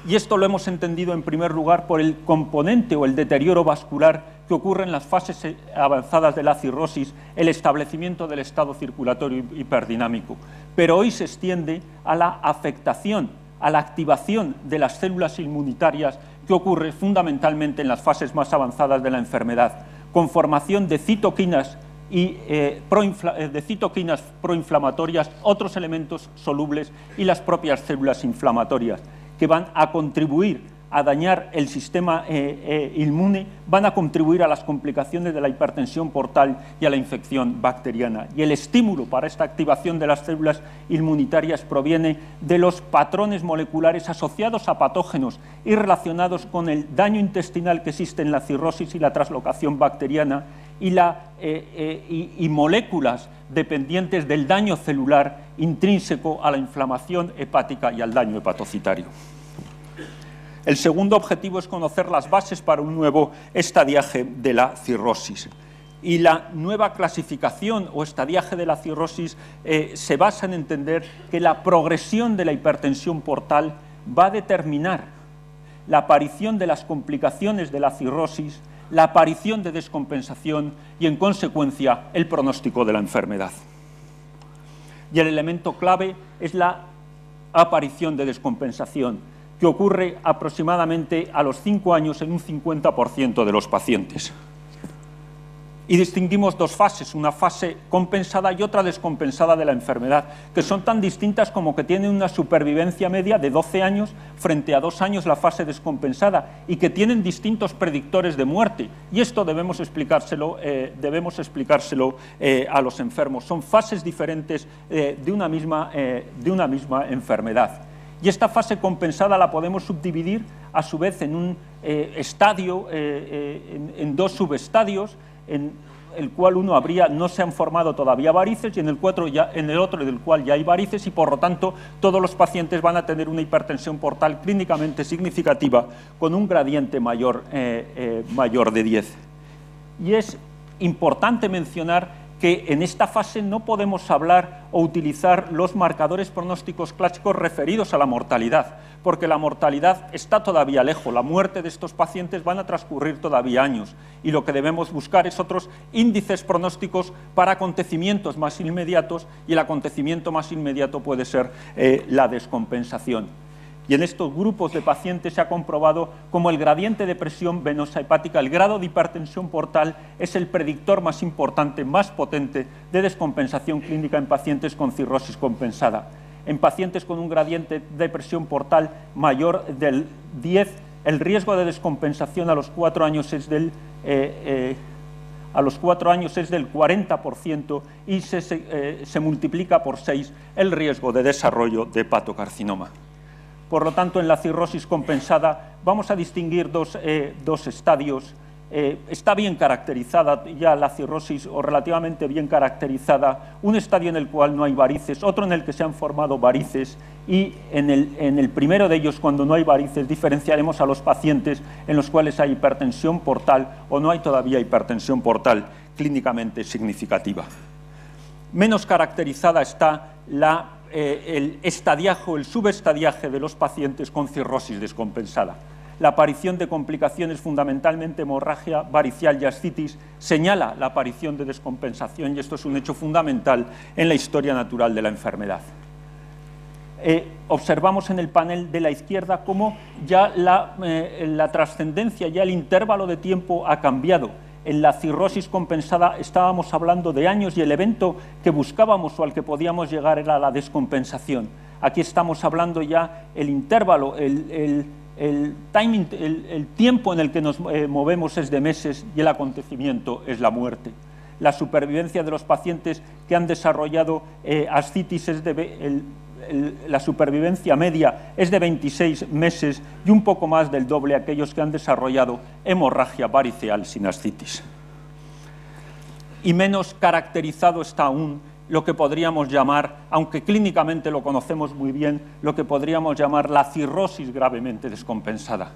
Y esto lo hemos entendido en primer lugar por el componente o el deterioro vascular que ocurre en las fases avanzadas de la cirrosis, el establecimiento del estado circulatorio hiperdinámico. Pero hoy se extiende a la afectación, a la activación de las células inmunitarias que ocurre fundamentalmente en las fases más avanzadas de la enfermedad, con formación de citoquinas y de citoquinas proinflamatorias, otros elementos solubles y las propias células inflamatorias, que van a contribuir a dañar el sistema inmune, van a contribuir a las complicaciones de la hipertensión portal y a la infección bacteriana. Y el estímulo para esta activación de las células inmunitarias proviene de los patrones moleculares asociados a patógenos y relacionados con el daño intestinal que existe en la cirrosis y la translocación bacteriana y moléculas dependientes del daño celular intrínseco a la inflamación hepática y al daño hepatocitario. El segundo objetivo es conocer las bases para un nuevo estadiaje de la cirrosis. Y la nueva clasificación o estadiaje de la cirrosis se basa en entender que la progresión de la hipertensión portal va a determinar la aparición de las complicaciones de la cirrosis, la aparición de descompensación y, en consecuencia, el pronóstico de la enfermedad. y el elemento clave es la aparición de descompensación, que ocurre aproximadamente a los 5 años en un 50% de los pacientes. Y distinguimos dos fases, una fase compensada y otra descompensada de la enfermedad, que son tan distintas como que tienen una supervivencia media de 12 años frente a 2 años la fase descompensada, y que tienen distintos predictores de muerte. Y esto debemos explicárselo a los enfermos. Son fases diferentes de una misma enfermedad. Y esta fase compensada la podemos subdividir a su vez en un estadio, en dos subestadios, en el cual uno no se han formado todavía varices, y en el otro del cual ya hay varices, y por lo tanto todos los pacientes van a tener una hipertensión portal clínicamente significativa con un gradiente mayor de 10. Y es importante mencionar que en esta fase no podemos hablar o utilizar los marcadores pronósticos clásicos referidos a la mortalidad, porque la mortalidad está todavía lejos, la muerte de estos pacientes van a transcurrir todavía años, y lo que debemos buscar es otros índices pronósticos para acontecimientos más inmediatos, y el acontecimiento más inmediato puede ser la descompensación. Y en estos grupos de pacientes se ha comprobado cómo el gradiente de presión venosa hepática, el grado de hipertensión portal, es el predictor más importante, más potente de descompensación clínica en pacientes con cirrosis compensada. En pacientes con un gradiente de presión portal mayor del 10, el riesgo de descompensación a los 4 años es del 40%, y se multiplica por 6 el riesgo de desarrollo de hepatocarcinoma. Por lo tanto, en la cirrosis compensada vamos a distinguir dos estadios. Está bien caracterizada ya la cirrosis, o relativamente bien caracterizada, un estadio en el cual no hay varices, otro en el que se han formado varices, y en el primero de ellos, cuando no hay varices, diferenciaremos a los pacientes en los cuales hay hipertensión portal o no hay todavía hipertensión portal clínicamente significativa. Menos caracterizada está el estadiaje o el subestadiaje de los pacientes con cirrosis descompensada. La aparición de complicaciones, fundamentalmente hemorragia varicial y ascitis, señala la aparición de descompensación, y esto es un hecho fundamental en la historia natural de la enfermedad. Observamos en el panel de la izquierda cómo ya la trascendencia, ya el intervalo de tiempo ha cambiado. En la cirrosis compensada estábamos hablando de años, y el evento que buscábamos o al que podíamos llegar era la descompensación. Aquí estamos hablando ya el intervalo, el tiempo en el que nos movemos es de meses, y el acontecimiento es la muerte. La supervivencia de los pacientes que han desarrollado ascitis la supervivencia media es de 26 meses, y un poco más del doble aquellos que han desarrollado hemorragia variceal sin ascitis. Y menos caracterizado está aún lo que podríamos llamar, aunque clínicamente lo conocemos muy bien, lo que podríamos llamar la cirrosis gravemente descompensada.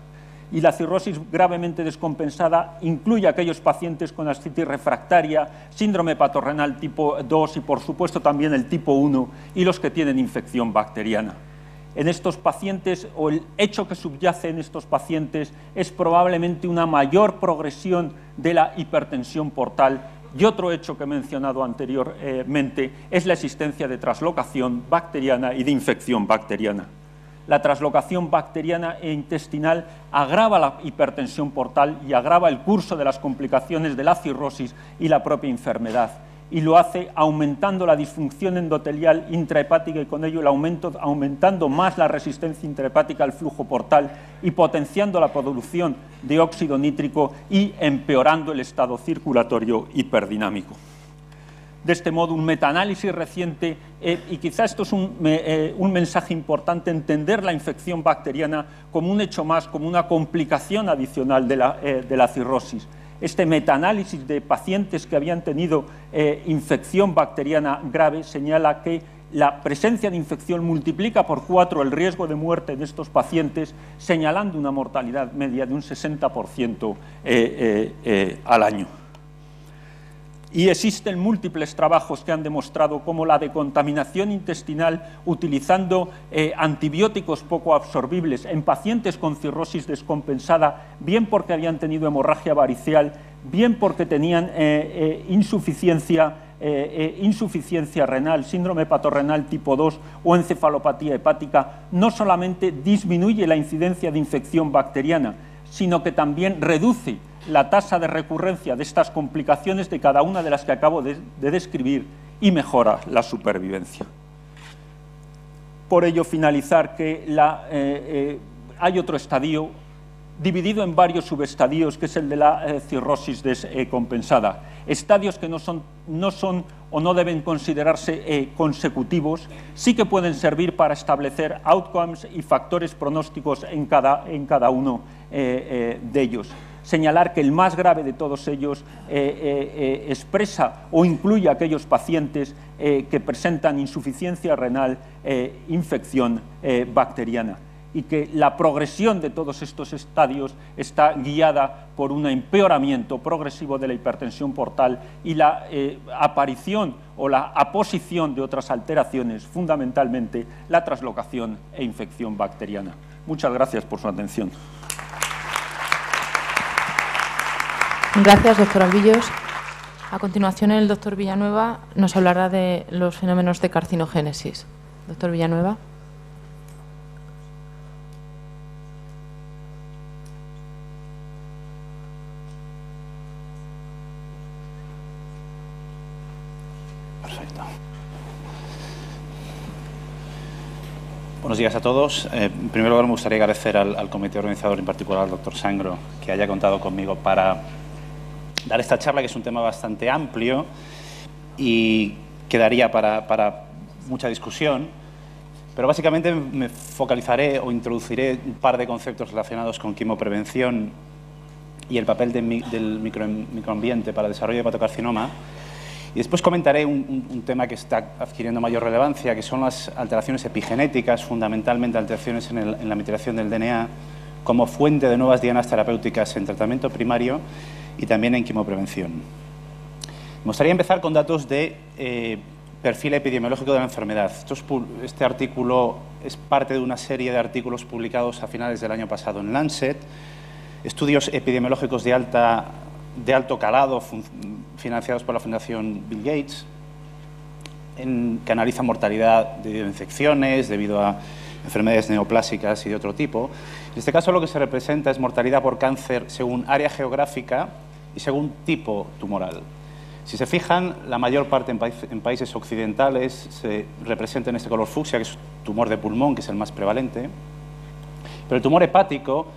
Y la cirrosis gravemente descompensada incluye a aquellos pacientes con ascitis refractaria, síndrome hepatorenal tipo 2 y, por supuesto, también el tipo 1, y los que tienen infección bacteriana. En estos pacientes, o el hecho que subyace en estos pacientes, es probablemente una mayor progresión de la hipertensión portal, y otro hecho que he mencionado anteriormente es la existencia de traslocación bacteriana y de infección bacteriana. La traslocación bacteriana e intestinal agrava la hipertensión portal y agrava el curso de las complicaciones de la cirrosis y la propia enfermedad, y lo hace aumentando la disfunción endotelial intrahepática, y con ello aumentando más la resistencia intrahepática al flujo portal y potenciando la producción de óxido nítrico y empeorando el estado circulatorio hiperdinámico. De este modo, un metaanálisis reciente, y quizá esto es un mensaje importante, entender la infección bacteriana como un hecho más, como una complicación adicional de la cirrosis. Este metaanálisis de pacientes que habían tenido infección bacteriana grave señala que la presencia de infección multiplica por 4 el riesgo de muerte de estos pacientes, señalando una mortalidad media de un 60% al año. Y existen múltiples trabajos que han demostrado cómo la decontaminación intestinal utilizando antibióticos poco absorbibles en pacientes con cirrosis descompensada, bien porque habían tenido hemorragia variceal, bien porque tenían insuficiencia insuficiencia renal, síndrome hepatorrenal tipo 2 o encefalopatía hepática, no solamente disminuye la incidencia de infección bacteriana, sino que también reduce la tasa de recurrencia de estas complicaciones de cada una de las que acabo de describir y mejora la supervivencia. Por ello, finalizar que hay otro estadio dividido en varios subestadios, que es el de la cirrosis descompensada. Estadios que no son o no deben considerarse consecutivos, sí que pueden servir para establecer outcomes y factores pronósticos en cada uno de ellos. Señalar que el más grave de todos ellos expresa o incluye a aquellos pacientes que presentan insuficiencia renal, infección bacteriana, y que la progresión de todos estos estadios está guiada por un empeoramiento progresivo de la hipertensión portal y la aparición o la aposición de otras alteraciones, fundamentalmente la translocación e infección bacteriana. Muchas gracias por su atención.
Gracias, doctor Albillos. A continuación, el doctor Villanueva nos hablará de los fenómenos de carcinogénesis. Doctor Villanueva.
Perfecto. Buenos días a todos. En primer lugar, me gustaría agradecer al comité organizador, en particular al doctor Sangro, que haya contado conmigo para dar esta charla, que es un tema bastante amplio y quedaría para mucha discusión, pero básicamente me focalizaré o introduciré un par de conceptos relacionados con quimoprevención y el papel del microambiente para el desarrollo de hepatocarcinoma, y después comentaré un tema que está adquiriendo mayor relevancia, que son las alteraciones epigenéticas, fundamentalmente alteraciones en la metilación del DNA, como fuente de nuevas dianas terapéuticas en tratamiento primario y también en quimoprevención. Me gustaría empezar con datos de perfil epidemiológico de la enfermedad. Este artículo es parte de una serie de artículos publicados a finales del año pasado en Lancet, estudios epidemiológicos de alto calado financiados por la Fundación Bill Gates, que analizan mortalidad debido a infecciones, debido a enfermedades neoplásicas y de otro tipo. En este caso, lo que se representa es mortalidad por cáncer según área geográfica y según tipo tumoral. Si se fijan, la mayor parte en países occidentales se representa en este color fucsia, que es tumor de pulmón, que es el más prevalente. Pero el tumor hepático,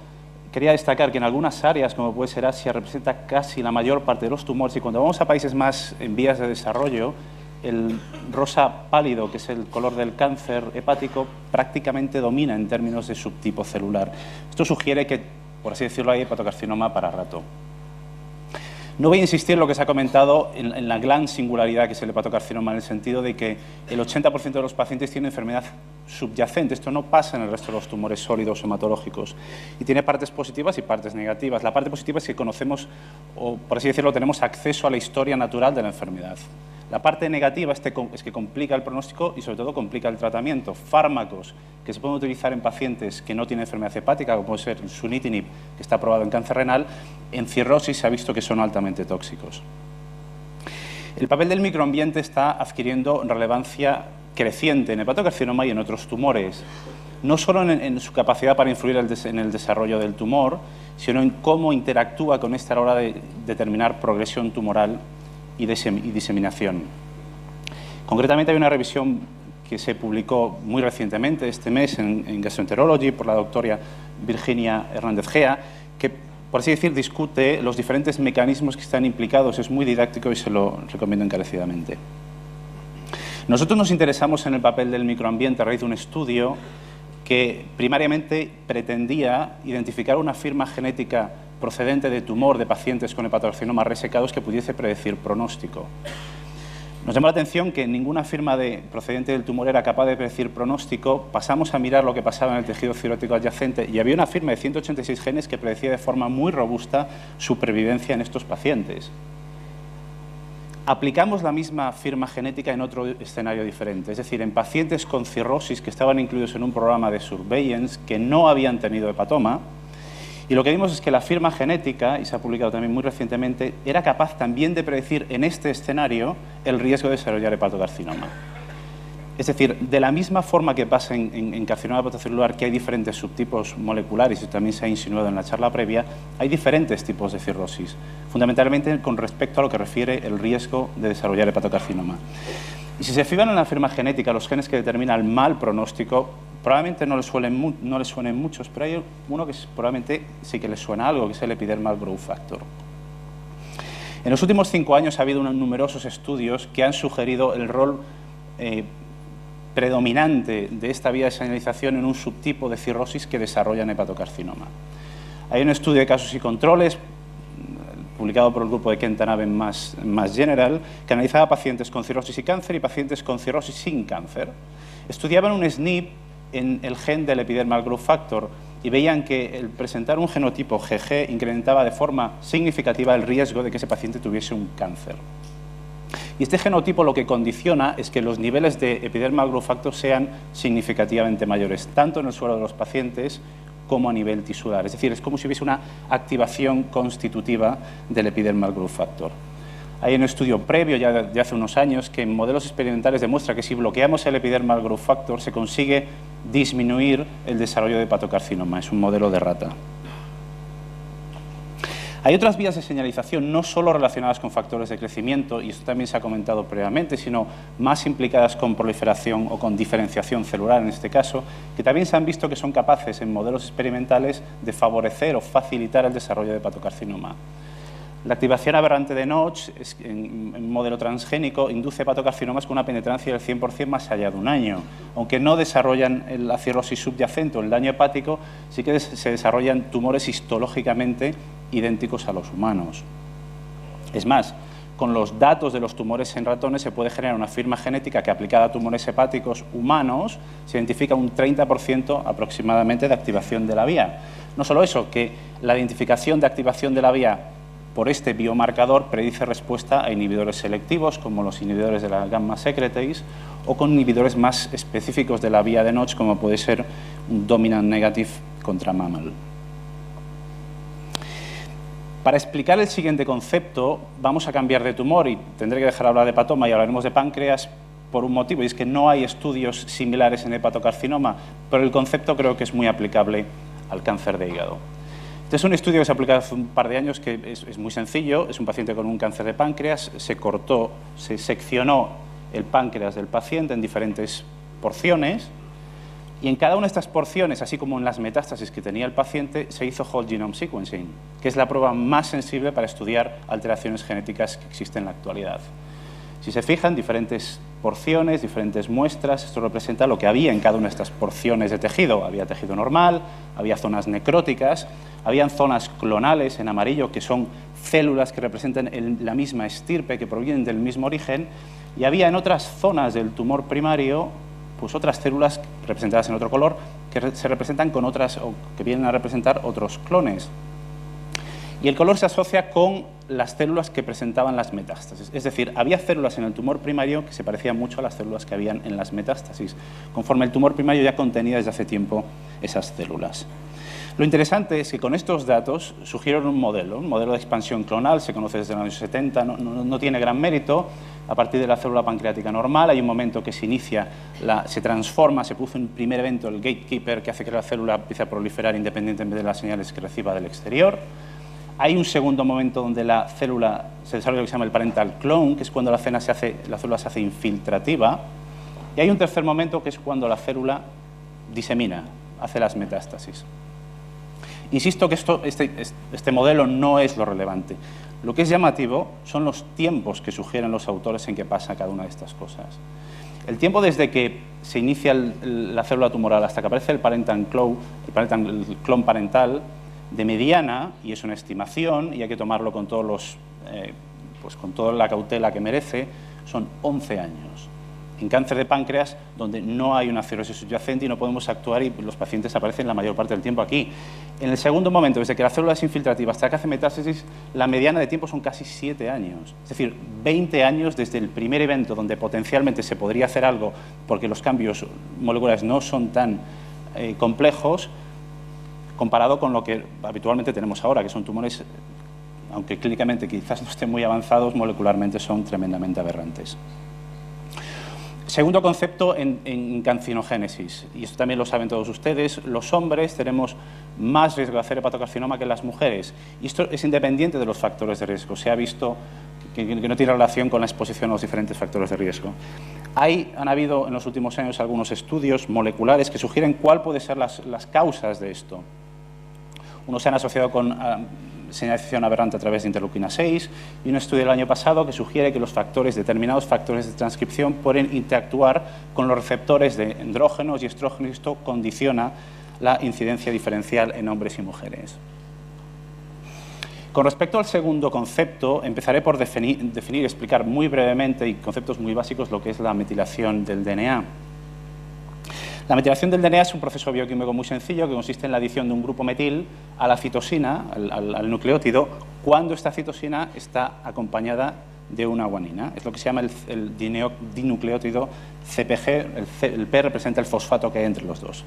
quería destacar que en algunas áreas, como puede ser Asia, representa casi la mayor parte de los tumores, y cuando vamos a países más en vías de desarrollo, el rosa pálido, que es el color del cáncer hepático, prácticamente domina en términos de subtipo celular. Esto sugiere que, por así decirlo, hay hepatocarcinoma para rato. No voy a insistir en lo que se ha comentado en la gran singularidad que es el hepatocarcinoma, en el sentido de que el 80% de los pacientes tienen enfermedad subyacente. Esto no pasa en el resto de los tumores sólidos hematológicos. Y tiene partes positivas y partes negativas. La parte positiva es que conocemos, o por así decirlo, tenemos acceso a la historia natural de la enfermedad. La parte negativa es que complica el pronóstico y sobre todo complica el tratamiento. Fármacos que se pueden utilizar en pacientes que no tienen enfermedad hepática, como puede ser el sunitinib, que está aprobado en cáncer renal, en cirrosis se ha visto que son altamente tóxicos. El papel del microambiente está adquiriendo relevancia creciente en hepatocarcinoma y en otros tumores, no solo en su capacidad para influir en el desarrollo del tumor, sino en cómo interactúa con esta a la hora de determinar progresión tumoral y diseminación. Concretamente, hay una revisión que se publicó muy recientemente, este mes, en Gastroenterology, por la doctora Virginia Hernández Gea, que, por así decir, discute los diferentes mecanismos que están implicados. Es muy didáctico y se lo recomiendo encarecidamente. Nosotros nos interesamos en el papel del microambiente a raíz de un estudio que primariamente pretendía identificar una firma genética procedente de tumor de pacientes con hepatocarcinoma resecados que pudiese predecir pronóstico. Nos llamó la atención que ninguna firma procedente del tumor era capaz de predecir pronóstico. Pasamos a mirar lo que pasaba en el tejido cirrótico adyacente y había una firma de 186 genes que predecía de forma muy robusta supervivencia en estos pacientes. Aplicamos la misma firma genética en otro escenario diferente, es decir, en pacientes con cirrosis que estaban incluidos en un programa de surveillance que no habían tenido hepatoma, Y lo que vimos es que la firma genética, y se ha publicado también muy recientemente, era capaz también de predecir en este escenario el riesgo de desarrollar hepatocarcinoma. Es decir, de la misma forma que pasa en carcinoma hepatocelular, que hay diferentes subtipos moleculares, y también se ha insinuado en la charla previa, hay diferentes tipos de cirrosis, fundamentalmente con respecto a lo que refiere el riesgo de desarrollar hepatocarcinoma. Y si se fijan en la firma genética, los genes que determinan el mal pronóstico, probablemente no les suenen muchos, pero hay uno que probablemente sí que les suena algo, que es el epidermal growth factor. En los últimos 5 años ha habido numerosos estudios que han sugerido el rol predominante de esta vía de señalización en un subtipo de cirrosis que desarrollan hepatocarcinoma. Hay un estudio de casos y controles publicado por el grupo de Kent Tanabe en Mass General, que analizaba pacientes con cirrosis y cáncer y pacientes con cirrosis sin cáncer. Estudiaban un SNP en el gen del epidermal growth factor y veían que el presentar un genotipo GG incrementaba de forma significativa el riesgo de que ese paciente tuviese un cáncer. Y este genotipo lo que condiciona es que los niveles de epidermal growth factor sean significativamente mayores, tanto en el suelo de los pacientes como a nivel tisular. Es decir, es como si hubiese una activación constitutiva del epidermal growth factor. Hay un estudio previo, ya de hace unos años, que en modelos experimentales demuestra que si bloqueamos el epidermal growth factor se consigue disminuir el desarrollo de hepatocarcinoma. Es un modelo de rata. Hay otras vías de señalización, no solo relacionadas con factores de crecimiento, y esto también se ha comentado previamente, sino más implicadas con proliferación o con diferenciación celular en este caso, que también se han visto que son capaces en modelos experimentales de favorecer o facilitar el desarrollo de hepatocarcinoma. La activación aberrante de Notch, en un modelo transgénico, induce hepatocarcinomas con una penetrancia del 100% más allá de un año. Aunque no desarrollan la cirrosis subyacente o el daño hepático, sí que se desarrollan tumores histológicamente idénticos a los humanos. Es más, con los datos de los tumores en ratones se puede generar una firma genética que, aplicada a tumores hepáticos humanos, se identifica un 30% aproximadamente de activación de la vía. No solo eso, que la identificación de activación de la vía por este biomarcador predice respuesta a inhibidores selectivos, como los inhibidores de la gamma secretase, o con inhibidores más específicos de la vía de Notch, como puede ser un dominant negative contra MAML. Para explicar el siguiente concepto, vamos a cambiar de tumor y tendré que dejar de hablar de hepatoma y hablaremos de páncreas por un motivo, y es que no hay estudios similares en hepatocarcinoma, pero el concepto creo que es muy aplicable al cáncer de hígado. Este es un estudio que se ha aplicado hace un par de años, que es muy sencillo. Es un paciente con un cáncer de páncreas, se seccionó el páncreas del paciente en diferentes porciones, y en cada una de estas porciones, así como en las metástasis que tenía el paciente, se hizo whole genome sequencing, que es la prueba más sensible para estudiar alteraciones genéticas que existen en la actualidad. Si se fijan, diferentes porciones, diferentes muestras, esto representa lo que había en cada una de estas porciones de tejido. Había tejido normal, había zonas necróticas, habían zonas clonales en amarillo, que son células que representan la misma estirpe, que provienen del mismo origen, y había en otras zonas del tumor primario pues otras células representadas en otro color que se representan con otras, o que vienen a representar otros clones. Y el color se asocia con las células que presentaban las metástasis. Es decir, había células en el tumor primario que se parecían mucho a las células que habían en las metástasis, conforme el tumor primario ya contenía desde hace tiempo esas células. Lo interesante es que con estos datos surgieron un modelo de expansión clonal, se conoce desde los años 70, no tiene gran mérito. A partir de la célula pancreática normal hay un momento que se inicia, se transforma, se produce un primer evento, el gatekeeper, que hace que la célula empiece a proliferar independientemente de las señales que reciba del exterior. Hay un segundo momento donde la célula se desarrolla lo que se llama el parental clone, que es cuando la célula se hace infiltrativa. Y hay un tercer momento que es cuando la célula disemina, hace las metástasis. Insisto que este modelo no es lo relevante. Lo que es llamativo son los tiempos que sugieren los autores en que pasa cada una de estas cosas. El tiempo desde que se inicia la célula tumoral hasta que aparece el parental clon parental, de mediana, y es una estimación, y hay que tomarlo con con toda la cautela que merece, son 11 años. En cáncer de páncreas, donde no hay una cirrosis subyacente y no podemos actuar, y los pacientes aparecen la mayor parte del tiempo aquí. En el segundo momento, desde que la célula es infiltrativa hasta que hace metástasis, la mediana de tiempo son casi 7 años. Es decir, 20 años desde el primer evento donde potencialmente se podría hacer algo porque los cambios moleculares no son tan complejos, comparado con lo que habitualmente tenemos ahora, que son tumores, aunque clínicamente quizás no estén muy avanzados, molecularmente son tremendamente aberrantes. Segundo concepto en cancinogénesis, y esto también lo saben todos ustedes, los hombres tenemos más riesgo de hacer hepatocarcinoma que las mujeres, y esto es independiente de los factores de riesgo. Se ha visto que no tiene relación con la exposición a los diferentes factores de riesgo. Han habido en los últimos años algunos estudios moleculares que sugieren cuál pueden ser las causas de esto. Unos se han asociado con señalización aberrante a través de interleuquina 6 y un estudio del año pasado que sugiere que determinados factores de transcripción pueden interactuar con los receptores de andrógenos y estrógenos, y esto condiciona la incidencia diferencial en hombres y mujeres. Con respecto al segundo concepto, empezaré por definir y explicar muy brevemente y conceptos muy básicos lo que es la metilación del DNA. La metilación del DNA es un proceso bioquímico muy sencillo que consiste en la adición de un grupo metil a la citosina, al nucleótido, cuando esta citosina está acompañada de una guanina. Es lo que se llama el dinucleótido CpG, el P representa el fosfato que hay entre los dos.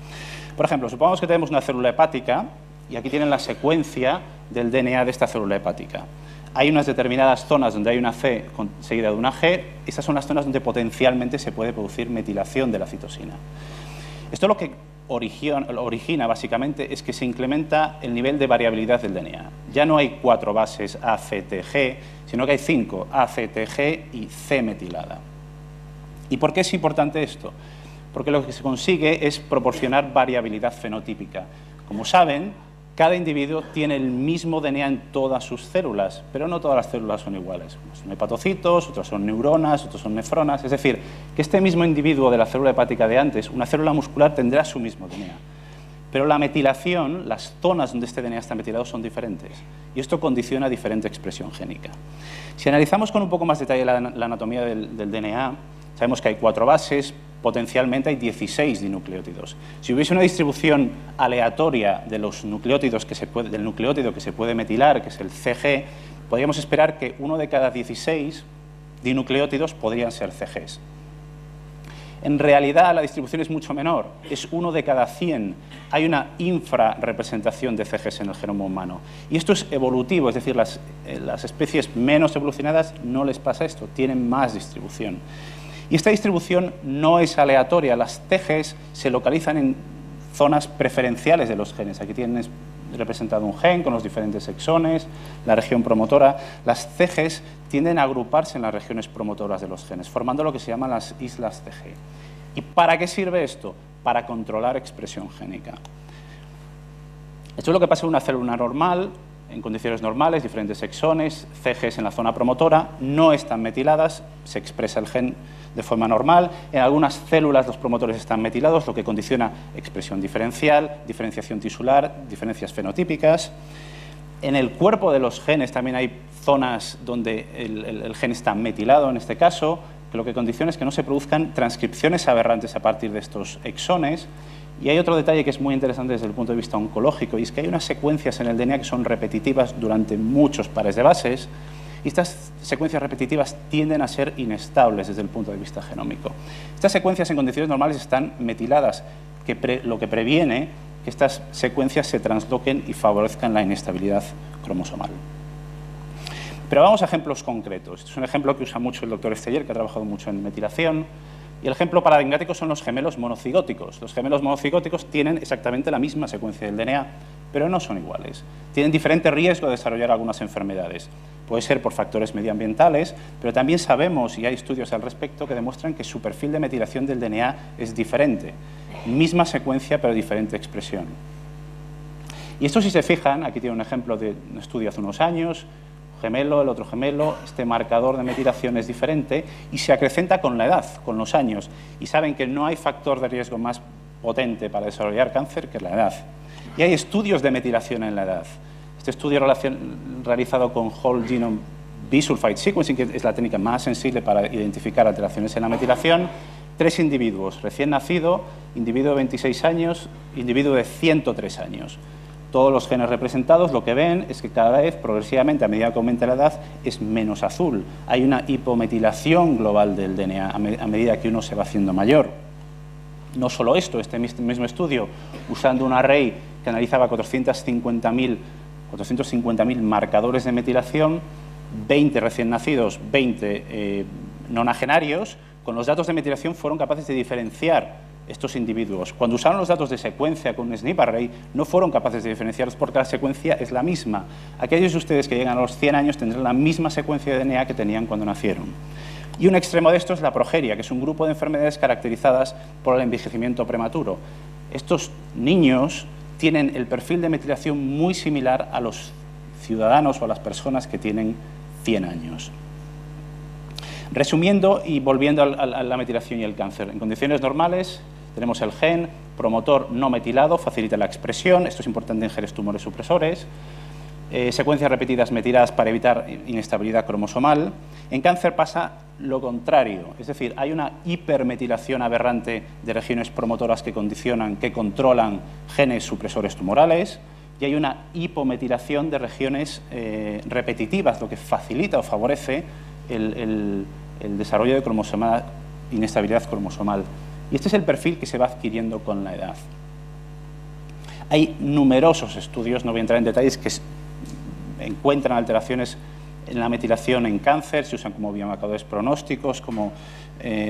Por ejemplo, supongamos que tenemos una célula hepática y aquí tienen la secuencia del DNA de esta célula hepática. Hay unas determinadas zonas donde hay una C seguida de una G, esas son las zonas donde potencialmente se puede producir metilación de la citosina. Esto lo que origina básicamente es que se incrementa el nivel de variabilidad del DNA. Ya no hay 4 bases A, C, T, G, sino que hay 5, A, C, T, G y C metilada. ¿Y por qué es importante esto? Porque lo que se consigue es proporcionar variabilidad fenotípica. Como saben, cada individuo tiene el mismo DNA en todas sus células, pero no todas las células son iguales. Unos son hepatocitos, otros son neuronas, otros son nefronas. Es decir, que este mismo individuo de la célula hepática de antes, una célula muscular, tendrá su mismo DNA. Pero la metilación, las zonas donde este DNA está metilado son diferentes. Y esto condiciona diferente expresión génica. Si analizamos con un poco más detalle la anatomía del DNA, sabemos que hay 4 bases, potencialmente hay 16 dinucleótidos. Si hubiese una distribución aleatoria de los nucleótidos del nucleótido que se puede metilar, que es el CG, podríamos esperar que 1 de cada 16 dinucleótidos podrían ser CGs. En realidad la distribución es mucho menor, es 1 de cada 100. Hay una infrarrepresentación de CGs en el genoma humano. Y esto es evolutivo, es decir, las especies menos evolucionadas no les pasa esto, tienen más distribución. Y esta distribución no es aleatoria, las TGs se localizan en zonas preferenciales de los genes. Aquí tienen representado un gen con los diferentes exones, la región promotora. Las CGs tienden a agruparse en las regiones promotoras de los genes, formando lo que se llaman las islas TG. ¿Y para qué sirve esto? Para controlar expresión génica. Esto es lo que pasa en una célula normal, en condiciones normales, diferentes exones, CGs en la zona promotora, no están metiladas, se expresa el gen de forma normal. En algunas células los promotores están metilados, lo que condiciona expresión diferencial, diferenciación tisular, diferencias fenotípicas. En el cuerpo de los genes también hay zonas donde el gen está metilado, en este caso, que lo que condiciona es que no se produzcan transcripciones aberrantes a partir de estos exones. Y hay otro detalle que es muy interesante desde el punto de vista oncológico, y es que hay unas secuencias en el DNA que son repetitivas durante muchos pares de bases, y estas secuencias repetitivas tienden a ser inestables desde el punto de vista genómico. Estas secuencias en condiciones normales están metiladas, lo que previene que estas secuencias se transloquen y favorezcan la inestabilidad cromosomal. Pero vamos a ejemplos concretos. Este es un ejemplo que usa mucho el doctor Esteller, que ha trabajado mucho en metilación. Y el ejemplo paradigmático son los gemelos monocigóticos. Los gemelos monocigóticos tienen exactamente la misma secuencia del DNA, pero no son iguales. Tienen diferente riesgo de desarrollar algunas enfermedades. Puede ser por factores medioambientales, pero también sabemos, y hay estudios al respecto, que demuestran que su perfil de metilación del DNA es diferente. Misma secuencia, pero diferente expresión. Y esto, si se fijan, aquí tiene un ejemplo de un estudio hace unos años, gemelo, el otro gemelo, este marcador de metilación es diferente y se acrecenta con la edad, con los años. Y saben que no hay factor de riesgo más potente para desarrollar cáncer que la edad. Y hay estudios de metilación en la edad. Este estudio realizado con Whole Genome Bisulfite Sequencing, que es la técnica más sensible para identificar alteraciones en la metilación, 3 individuos, recién nacido, individuo de 26 años, individuo de 103 años. Todos los genes representados lo que ven es que cada vez, progresivamente, a medida que aumenta la edad, es menos azul. Hay una hipometilación global del DNA a medida que uno se va haciendo mayor. No solo esto, este mismo estudio, usando un array que analizaba 450.000 marcadores de metilación, 20 recién nacidos, 20 nonagenarios. Con los datos de metilación fueron capaces de diferenciar estos individuos. Cuando usaron los datos de secuencia con un SNP array, no fueron capaces de diferenciarlos porque la secuencia es la misma. Aquellos de ustedes que llegan a los 100 años tendrán la misma secuencia de DNA que tenían cuando nacieron. Y un extremo de esto es la progeria, que es un grupo de enfermedades caracterizadas por el envejecimiento prematuro. Estos niños tienen el perfil de metilación muy similar a los ciudadanos o a las personas que tienen 100 años. Resumiendo y volviendo a la metilación y el cáncer, en condiciones normales tenemos el gen promotor no metilado, facilita la expresión, esto es importante en genes tumores supresores, secuencias repetidas metiladas para evitar inestabilidad cromosomal. En cáncer pasa lo contrario, es decir, hay una hipermetilación aberrante de regiones promotoras que condicionan, que controlan genes supresores tumorales, y hay una hipometilación de regiones repetitivas, lo que facilita o favorece el desarrollo de inestabilidad cromosomal. Y este es el perfil que se va adquiriendo con la edad. Hay numerosos estudios, no voy a entrar en detalles, que encuentran alteraciones en la metilación en cáncer, se usan como biomarcadores pronósticos, como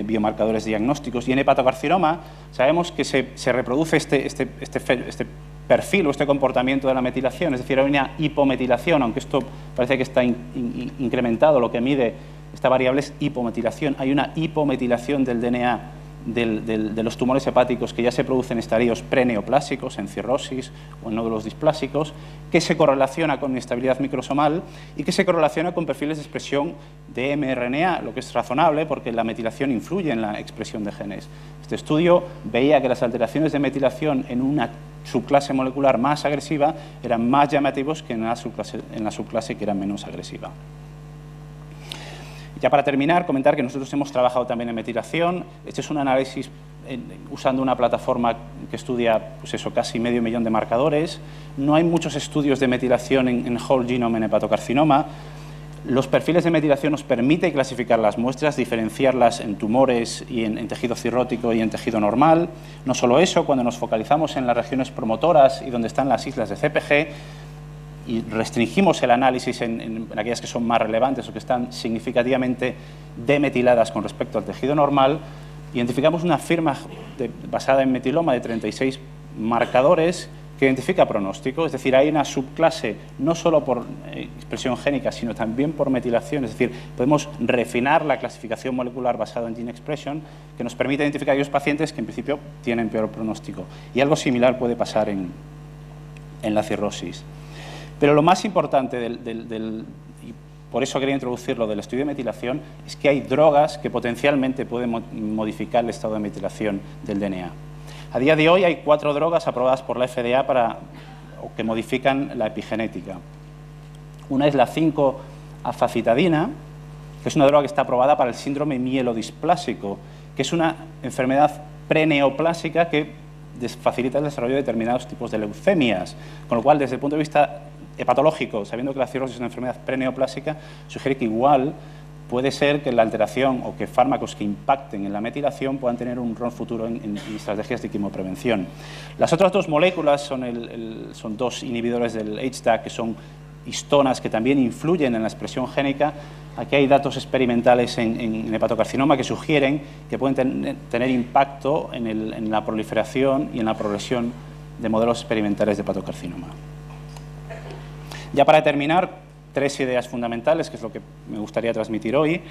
biomarcadores diagnósticos. Y en hepatocarcinoma sabemos que se reproduce este perfil o este comportamiento de la metilación, es decir, hay una hipometilación, aunque esto parece que está incrementado, lo que mide esta variable es hipometilación. Hay una hipometilación del DNA de los tumores hepáticos que ya se producen en estadios preneoplásicos, en cirrosis o en nódulos displásicos, que se correlaciona con inestabilidad microsomal y que se correlaciona con perfiles de expresión de mRNA, lo que es razonable porque la metilación influye en la expresión de genes. Este estudio veía que las alteraciones de metilación en una subclase molecular más agresiva eran más llamativos que en la subclase que era menos agresiva. Ya para terminar, comentar que nosotros hemos trabajado también en metilación. Este es un análisis usando una plataforma que estudia pues eso, casi 500.000 de marcadores. No hay muchos estudios de metilación en whole genome en hepatocarcinoma. Los perfiles de metilación nos permiten clasificar las muestras, diferenciarlas en tumores y en tejido cirrótico y en tejido normal. No solo eso, cuando nos focalizamos en las regiones promotoras y donde están las islas de CPG, y restringimos el análisis en aquellas que son más relevantes o que están significativamente demetiladas con respecto al tejido normal, identificamos una firma basada en metiloma de 36 marcadores que identifica pronóstico, es decir, hay una subclase no solo por expresión génica, sino también por metilación, es decir, podemos refinar la clasificación molecular basada en gene expression que nos permite identificar a aquellos pacientes que en principio tienen peor pronóstico. Y algo similar puede pasar en la cirrosis. Pero lo más importante y por eso quería introducirlo del estudio de metilación, es que hay drogas que potencialmente pueden modificar el estado de metilación del DNA. A día de hoy hay 4 drogas aprobadas por la FDA que modifican la epigenética. Una es la 5-afacitadina, que es una droga que está aprobada para el síndrome mielodisplásico, que es una enfermedad preneoplásica que facilita el desarrollo de determinados tipos de leucemias, con lo cual, desde el punto de vista hepatológico, sabiendo que la cirrosis es una enfermedad preneoplásica, sugiere que igual puede ser que la alteración o que fármacos que impacten en la metilación puedan tener un rol futuro en estrategias de quimioprevención. Las otras 2 moléculas son 2 inhibidores del HDAC, que son histonas que también influyen en la expresión génica. Aquí hay datos experimentales en hepatocarcinoma que sugieren que pueden tener impacto en la proliferación y en la progresión de modelos experimentales de hepatocarcinoma. Ya para terminar, 3 ideas fundamentales, que es lo que me gustaría transmitir hoy.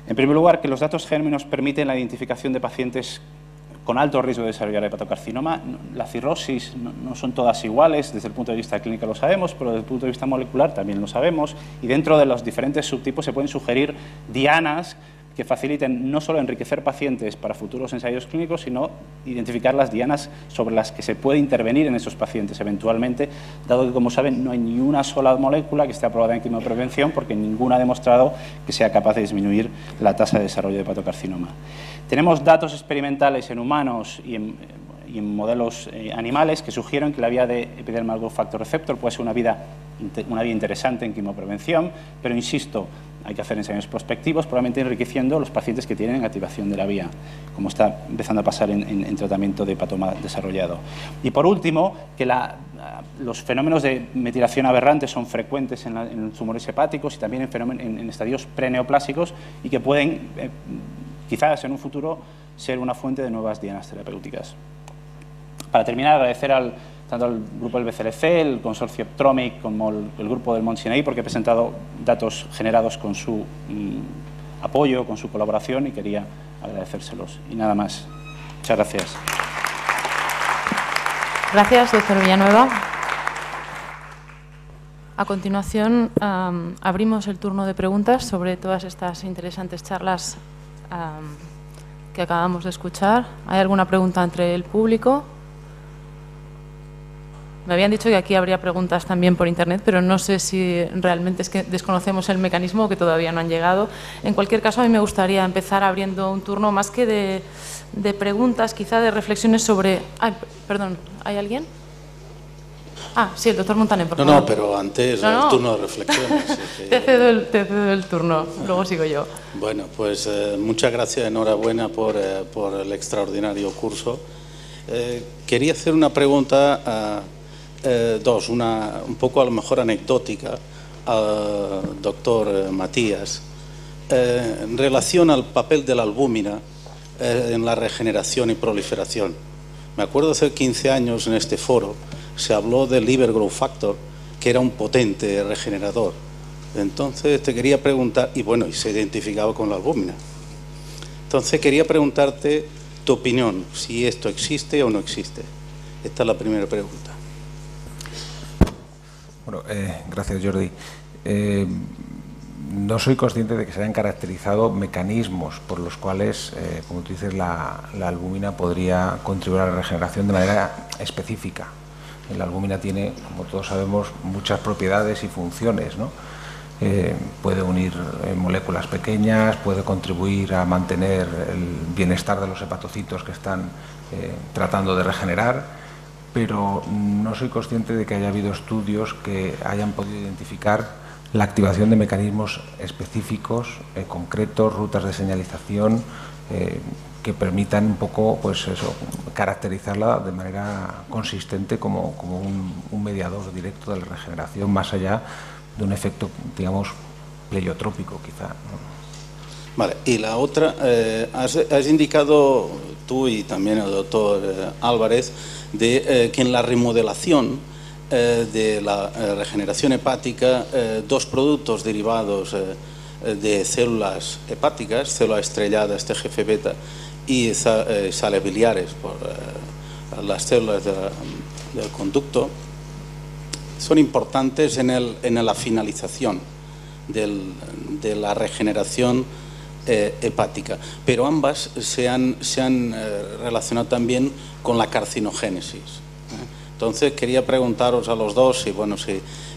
En primer lugar, que los datos GERMI permiten la identificación de pacientes con alto riesgo de desarrollar hepatocarcinoma. La cirrosis no son todas iguales, desde el punto de vista clínico lo sabemos, pero desde el punto de vista molecular también lo sabemos, y dentro de los diferentes subtipos se pueden sugerir dianas que faciliten no solo enriquecer pacientes para futuros ensayos clínicos, sino identificar las dianas sobre las que se puede intervenir en esos pacientes eventualmente, dado que, como saben, no hay ni una sola molécula que esté aprobada en quimioprevención, porque ninguna ha demostrado que sea capaz de disminuir la tasa de desarrollo de hepatocarcinoma. Tenemos datos experimentales en humanos y en modelos animales que sugieren que la vía de epidermal growth factor receptor puede ser una vía interesante en quimioprevención, pero insisto, hay que hacer ensayos prospectivos, probablemente enriqueciendo los pacientes que tienen activación de la vía, como está empezando a pasar en tratamiento de hepatoma desarrollado. Y por último, que los fenómenos de metilación aberrante son frecuentes en tumores hepáticos y también en estadios preneoplásicos y que pueden, quizás en un futuro, ser una fuente de nuevas dianas terapéuticas. Para terminar, agradecer tanto al grupo del BCLC, el consorcio Ptromic, como el grupo del Mont Sinai, porque he presentado datos generados con su apoyo, con su colaboración, y quería agradecérselos. Y nada más. Muchas gracias.
Gracias, doctor Villanueva. A continuación, abrimos el turno de preguntas sobre todas estas interesantes charlas que acabamos de escuchar. ¿Hay alguna pregunta entre el público? Me habían dicho que aquí habría preguntas también por Internet, pero no sé si realmente es que desconocemos el mecanismo o que todavía no han llegado. En cualquier caso, a mí me gustaría empezar abriendo un turno más que de preguntas, quizá de reflexiones sobre... Ay, perdón, ¿hay alguien? Ah, sí, el doctor Montaner, por favor.
No, pero antes el turno de reflexiones.
Te cedo el turno, luego sigo yo.
Bueno, pues muchas gracias, enhorabuena por el extraordinario curso. Quería hacer una pregunta... una un poco a lo mejor anecdótica al doctor Matías en relación al papel de la albúmina en la regeneración y proliferación. Me acuerdo hace 15 años en este foro se habló del liver growth factor, que era un potente regenerador. Entonces te quería preguntar, y se identificaba con la albúmina. Entonces quería preguntarte tu opinión, si esto existe o no existe. Esta es la primera pregunta.
Bueno, gracias, Jordi. No soy consciente de que se hayan caracterizado mecanismos por los cuales, como tú dices, la albúmina podría contribuir a la regeneración de manera específica. La albúmina tiene, como todos sabemos, muchas propiedades y funciones, ¿no? Puede unir moléculas pequeñas, puede contribuir a mantener el bienestar de los hepatocitos que están tratando de regenerar, pero no soy consciente de que haya habido estudios que hayan podido identificar la activación de mecanismos específicos, concretos, rutas de señalización que permitan un poco, caracterizarla de manera consistente como un mediador directo de la regeneración, más allá de un efecto, digamos, pleiotrópico, quizá, ¿no?
Vale, y la otra, has indicado tú y también el doctor Álvarez de que en la remodelación de la regeneración hepática, dos productos derivados de células hepáticas, células estrelladas TGF-beta y sales biliares por las células del conducto, son importantes en la finalización de la regeneración hepática, pero ambas se han relacionado también con la carcinogénesis. Entonces quería preguntaros a los dos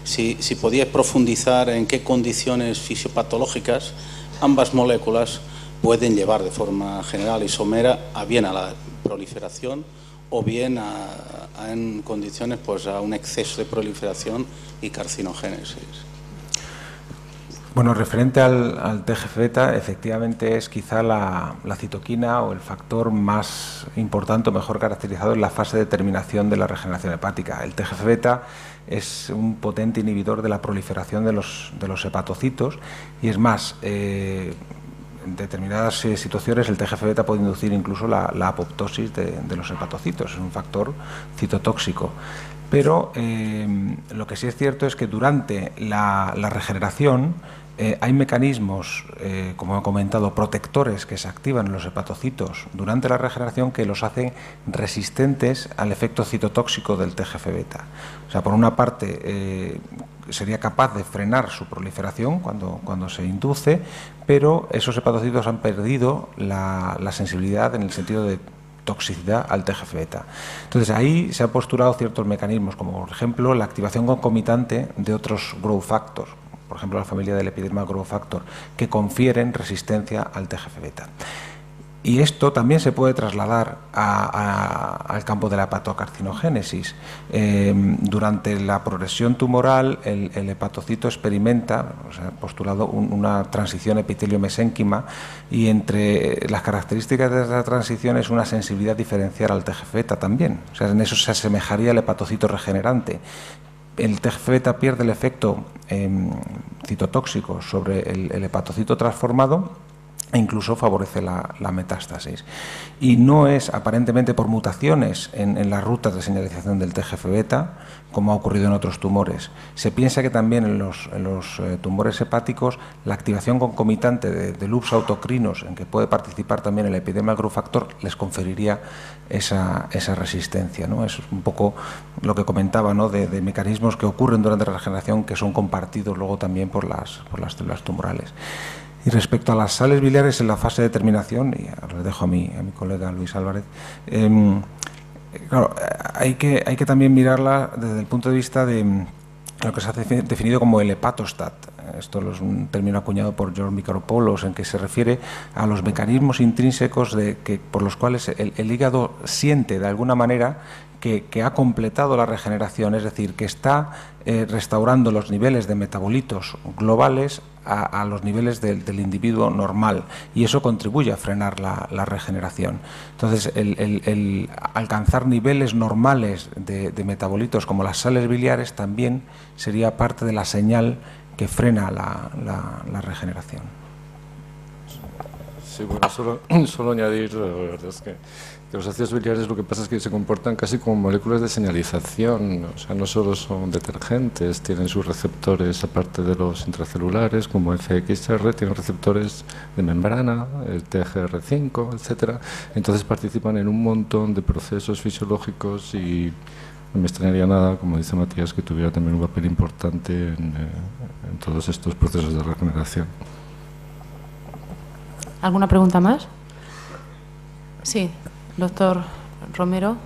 si podíais profundizar en qué condiciones fisiopatológicas ambas moléculas pueden llevar de forma general y somera bien a la proliferación o bien en condiciones a un exceso de proliferación y carcinogénesis.
Bueno, referente al TGF-beta, efectivamente es quizá la citoquina o el factor más importante o mejor caracterizado en la fase de terminación de la regeneración hepática. El TGF-beta es un potente inhibidor de la proliferación de los hepatocitos y es más, en determinadas situaciones el TGF-beta puede inducir incluso la apoptosis de los hepatocitos, es un factor citotóxico. Pero lo que sí es cierto es que durante la regeneración hay mecanismos, como he comentado, protectores que se activan en los hepatocitos durante la regeneración que los hacen resistentes al efecto citotóxico del TGF-beta. O sea, por una parte sería capaz de frenar su proliferación cuando se induce, pero esos hepatocitos han perdido la sensibilidad en el sentido de toxicidad al TGF-beta. Entonces ahí se han postulado ciertos mecanismos, como por ejemplo la activación concomitante de otros growth factors, por ejemplo la familia del epidermal growth factor, que confieren resistencia al TGF-beta. Y esto también se puede trasladar al campo de la hepatocarcinogénesis. Durante la progresión tumoral, el hepatocito experimenta, o sea, postulado una transición epitelio-mesénquima, y entre las características de esa transición es una sensibilidad diferencial al TGF-beta también. O sea, en eso se asemejaría al hepatocito regenerante. El TGF-beta pierde el efecto citotóxico sobre el hepatocito transformado e incluso favorece la metástasis. Y no es aparentemente por mutaciones en las rutas de señalización del TGF-beta, como ha ocurrido en otros tumores. Se piensa que también en los tumores hepáticos la activación concomitante de loops autocrinos, en que puede participar también el epidermal growth factor, les conferiría esa resistencia, ¿no? Es un poco lo que comentaba, ¿no?, de mecanismos que ocurren durante la regeneración que son compartidos luego también por las células tumorales. Y respecto a las sales biliares en la fase de terminación, y ahora le dejo a mi colega Luis Álvarez, claro, hay que también mirarla desde el punto de vista de lo que se ha definido como el hepatostat. Esto es un término acuñado por George Micropoulos, en que se refiere a los mecanismos intrínsecos por los cuales el hígado siente de alguna manera que ha completado la regeneración, es decir, que está restaurando los niveles de metabolitos globales a los niveles del individuo normal, y eso contribuye a frenar la regeneración. Entonces, el alcanzar niveles normales de metabolitos como las sales biliares también sería parte de la señal que frena la regeneración.
Sí, bueno, solo añadir, la verdad es que los ácidos biliares lo que pasa es que se comportan casi como moléculas de señalización, o sea, no solo son detergentes, tienen sus receptores aparte de los intracelulares, como FXR, tienen receptores de membrana, el TGR5, etcétera. Entonces participan en un montón de procesos fisiológicos y no me extrañaría nada, como dice Matías, que tuviera también un papel importante en todos estos procesos de regeneración.
¿Alguna pregunta más? Sí. Doctor Romero.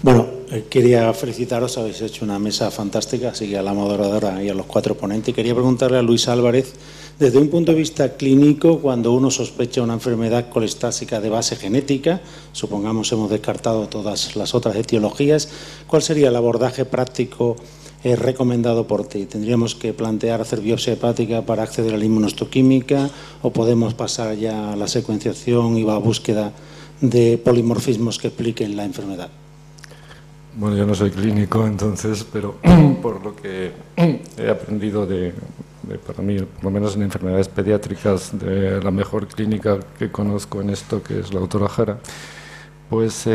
Bueno, quería felicitaros, habéis hecho una mesa fantástica, así que a la moderadora y a los 4 ponentes. Quería preguntarle a Luis Álvarez, desde un punto de vista clínico, cuando uno sospecha una enfermedad colestásica de base genética, supongamos hemos descartado todas las otras etiologías, ¿cuál sería el abordaje práctico recomendado por ti? ¿Tendríamos que plantear hacer biopsia hepática para acceder a la inmunohistoquímica o podemos pasar ya a la secuenciación y a búsqueda de polimorfismos que expliquen la enfermedad?
Bueno, yo no soy clínico, entonces, pero por lo que he aprendido para mí, por lo menos en enfermedades pediátricas, de la mejor clínica que conozco en esto, que es la doctora Jara, pues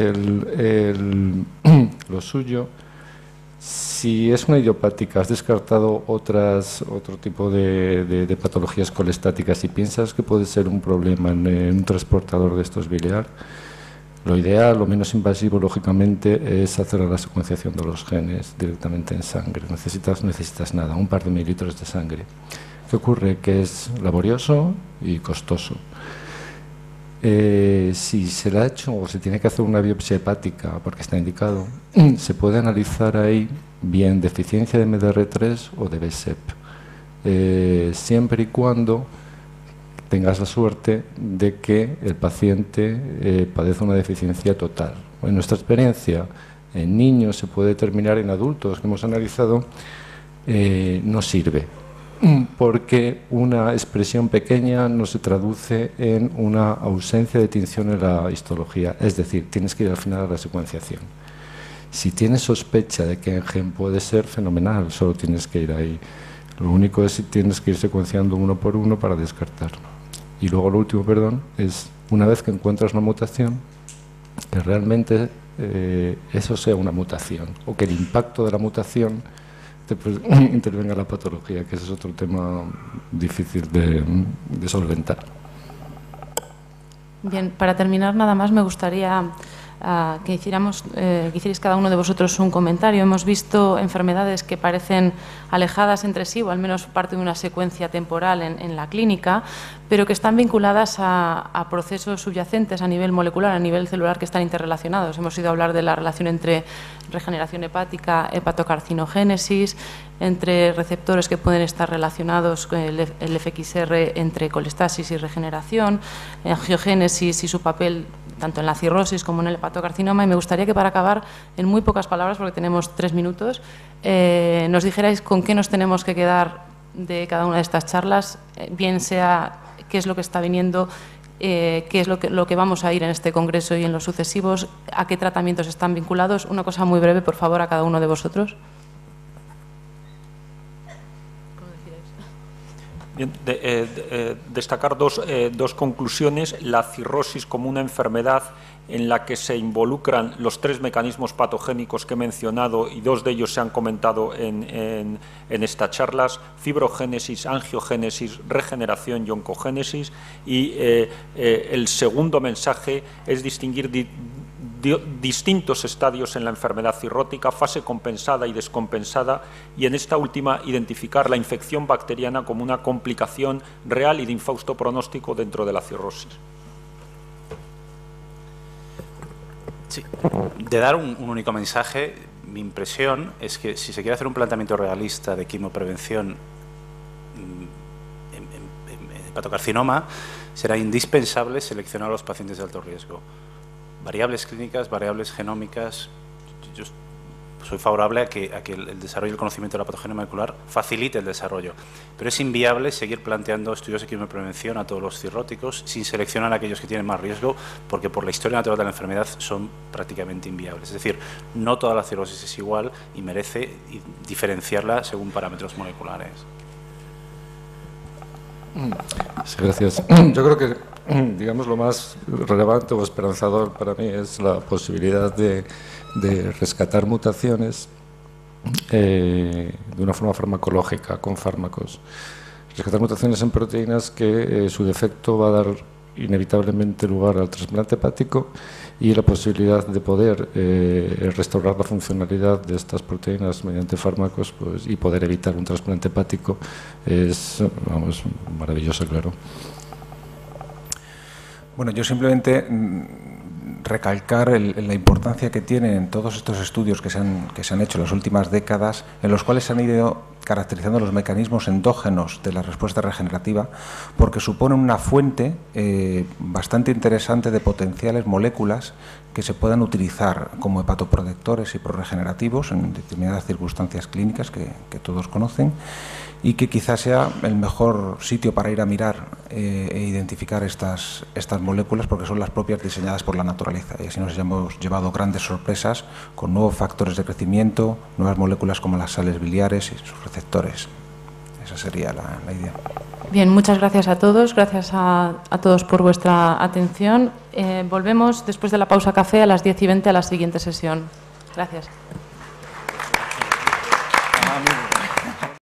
lo suyo, si es una idiopática, has descartado otro tipo de patologías colestáticas y piensas que puede ser un problema en un transportador de estos biliar, lo ideal, lo menos invasivo lógicamente, es hacer la secuenciación de los genes directamente en sangre. Necesitas nada, un par de mililitros de sangre. ¿Qué ocurre? Que es laborioso y costoso. Si se le ha hecho o se tiene que hacer una biopsia hepática porque está indicado, se puede analizar ahí bien deficiencia de MDR3 o de BSEP, siempre y cuando tengas la suerte de que el paciente padece una deficiencia total. En nuestra experiencia, en niños se puede determinar, en adultos que hemos analizado, no sirve, porque una expresión pequeña no se traduce en una ausencia de tinción en la histología, es decir, tienes que ir al final a la secuenciación. Si tienes sospecha de que el gen puede ser, fenomenal, solo tienes que ir ahí. Lo único es si tienes que ir secuenciando uno por uno para descartarlo. Y luego lo último, es una vez que encuentras una mutación, que realmente eso sea una mutación, o que el impacto de la mutación intervenga en la patología, que ese es otro tema difícil de solventar.
Bien, para terminar nada más me gustaría que hicierais cada uno de vosotros un comentario. Hemos visto enfermedades que parecen alejadas entre sí, o al menos parte de una secuencia temporal en la clínica, pero que están vinculadas a procesos subyacentes a nivel molecular, a nivel celular, que están interrelacionados. Hemos ido a hablar de la relación entre regeneración hepática, hepatocarcinogénesis, entre receptores que pueden estar relacionados con el FXR entre colestasis y regeneración, angiogénesis y su papel tanto en la cirrosis como en el hepatocarcinoma. Y me gustaría que, para acabar, en muy pocas palabras, porque tenemos 3 minutos, nos dijerais con qué nos tenemos que quedar de cada una de estas charlas, bien sea qué es lo que está viniendo, qué es lo que vamos a ir en este congreso y en los sucesivos, a qué tratamientos están vinculados. Una cosa muy breve, por favor, a cada uno de vosotros.
Bien, destacar dos conclusiones. La cirrosis como una enfermedad en la que se involucran los 3 mecanismos patogénicos que he mencionado, y 2 de ellos se han comentado en estas charlas: fibrogénesis, angiogénesis, regeneración y oncogénesis. Y el segundo mensaje es distinguir distintos estadios en la enfermedad cirrótica, fase compensada y descompensada, y en esta última identificar la infección bacteriana como una complicación real y de infausto pronóstico dentro de la cirrosis.
Sí. De dar un único mensaje, mi impresión es que si se quiere hacer un planteamiento realista de quimioprevención en hepatocarcinoma, será indispensable seleccionar a los pacientes de alto riesgo. Variables clínicas, variables genómicas. Yo soy favorable a que el desarrollo y el conocimiento de la patogenia molecular facilite el desarrollo, pero es inviable seguir planteando estudios de quimioprevención a todos los cirróticos sin seleccionar a aquellos que tienen más riesgo, porque por la historia natural de la enfermedad son prácticamente inviables. Es decir, no toda la cirrosis es igual y merece diferenciarla según parámetros moleculares.
Sí, gracias. Yo creo que, digamos, lo más relevante o esperanzador para mí es la posibilidad de rescatar mutaciones de una forma farmacológica, con fármacos. Rescatar mutaciones en proteínas que su defecto va a dar inevitablemente lugar al trasplante hepático, y la posibilidad de poder restaurar la funcionalidad de estas proteínas mediante fármacos, pues, y poder evitar un trasplante hepático es, vamos, maravilloso, claro.
Bueno, yo simplemente recalcar la importancia que tienen todos estos estudios que se han hecho en las últimas décadas, en los cuales se han ido caracterizando los mecanismos endógenos de la respuesta regenerativa, porque suponen una fuente bastante interesante de potenciales moléculas que se puedan utilizar como hepatoprotectores y prorregenerativos en determinadas circunstancias clínicas que todos conocen, y que quizás sea el mejor sitio para ir a mirar e identificar estas moléculas, porque son las propias diseñadas por la naturaleza, y así nos hemos llevado grandes sorpresas con nuevos factores de crecimiento, nuevas moléculas como las sales biliares y sus receptores. Esa sería la idea.
Bien, muchas gracias a todos, gracias a todos por vuestra atención. Volvemos después de la pausa café a las 10:20 a la siguiente sesión. Gracias.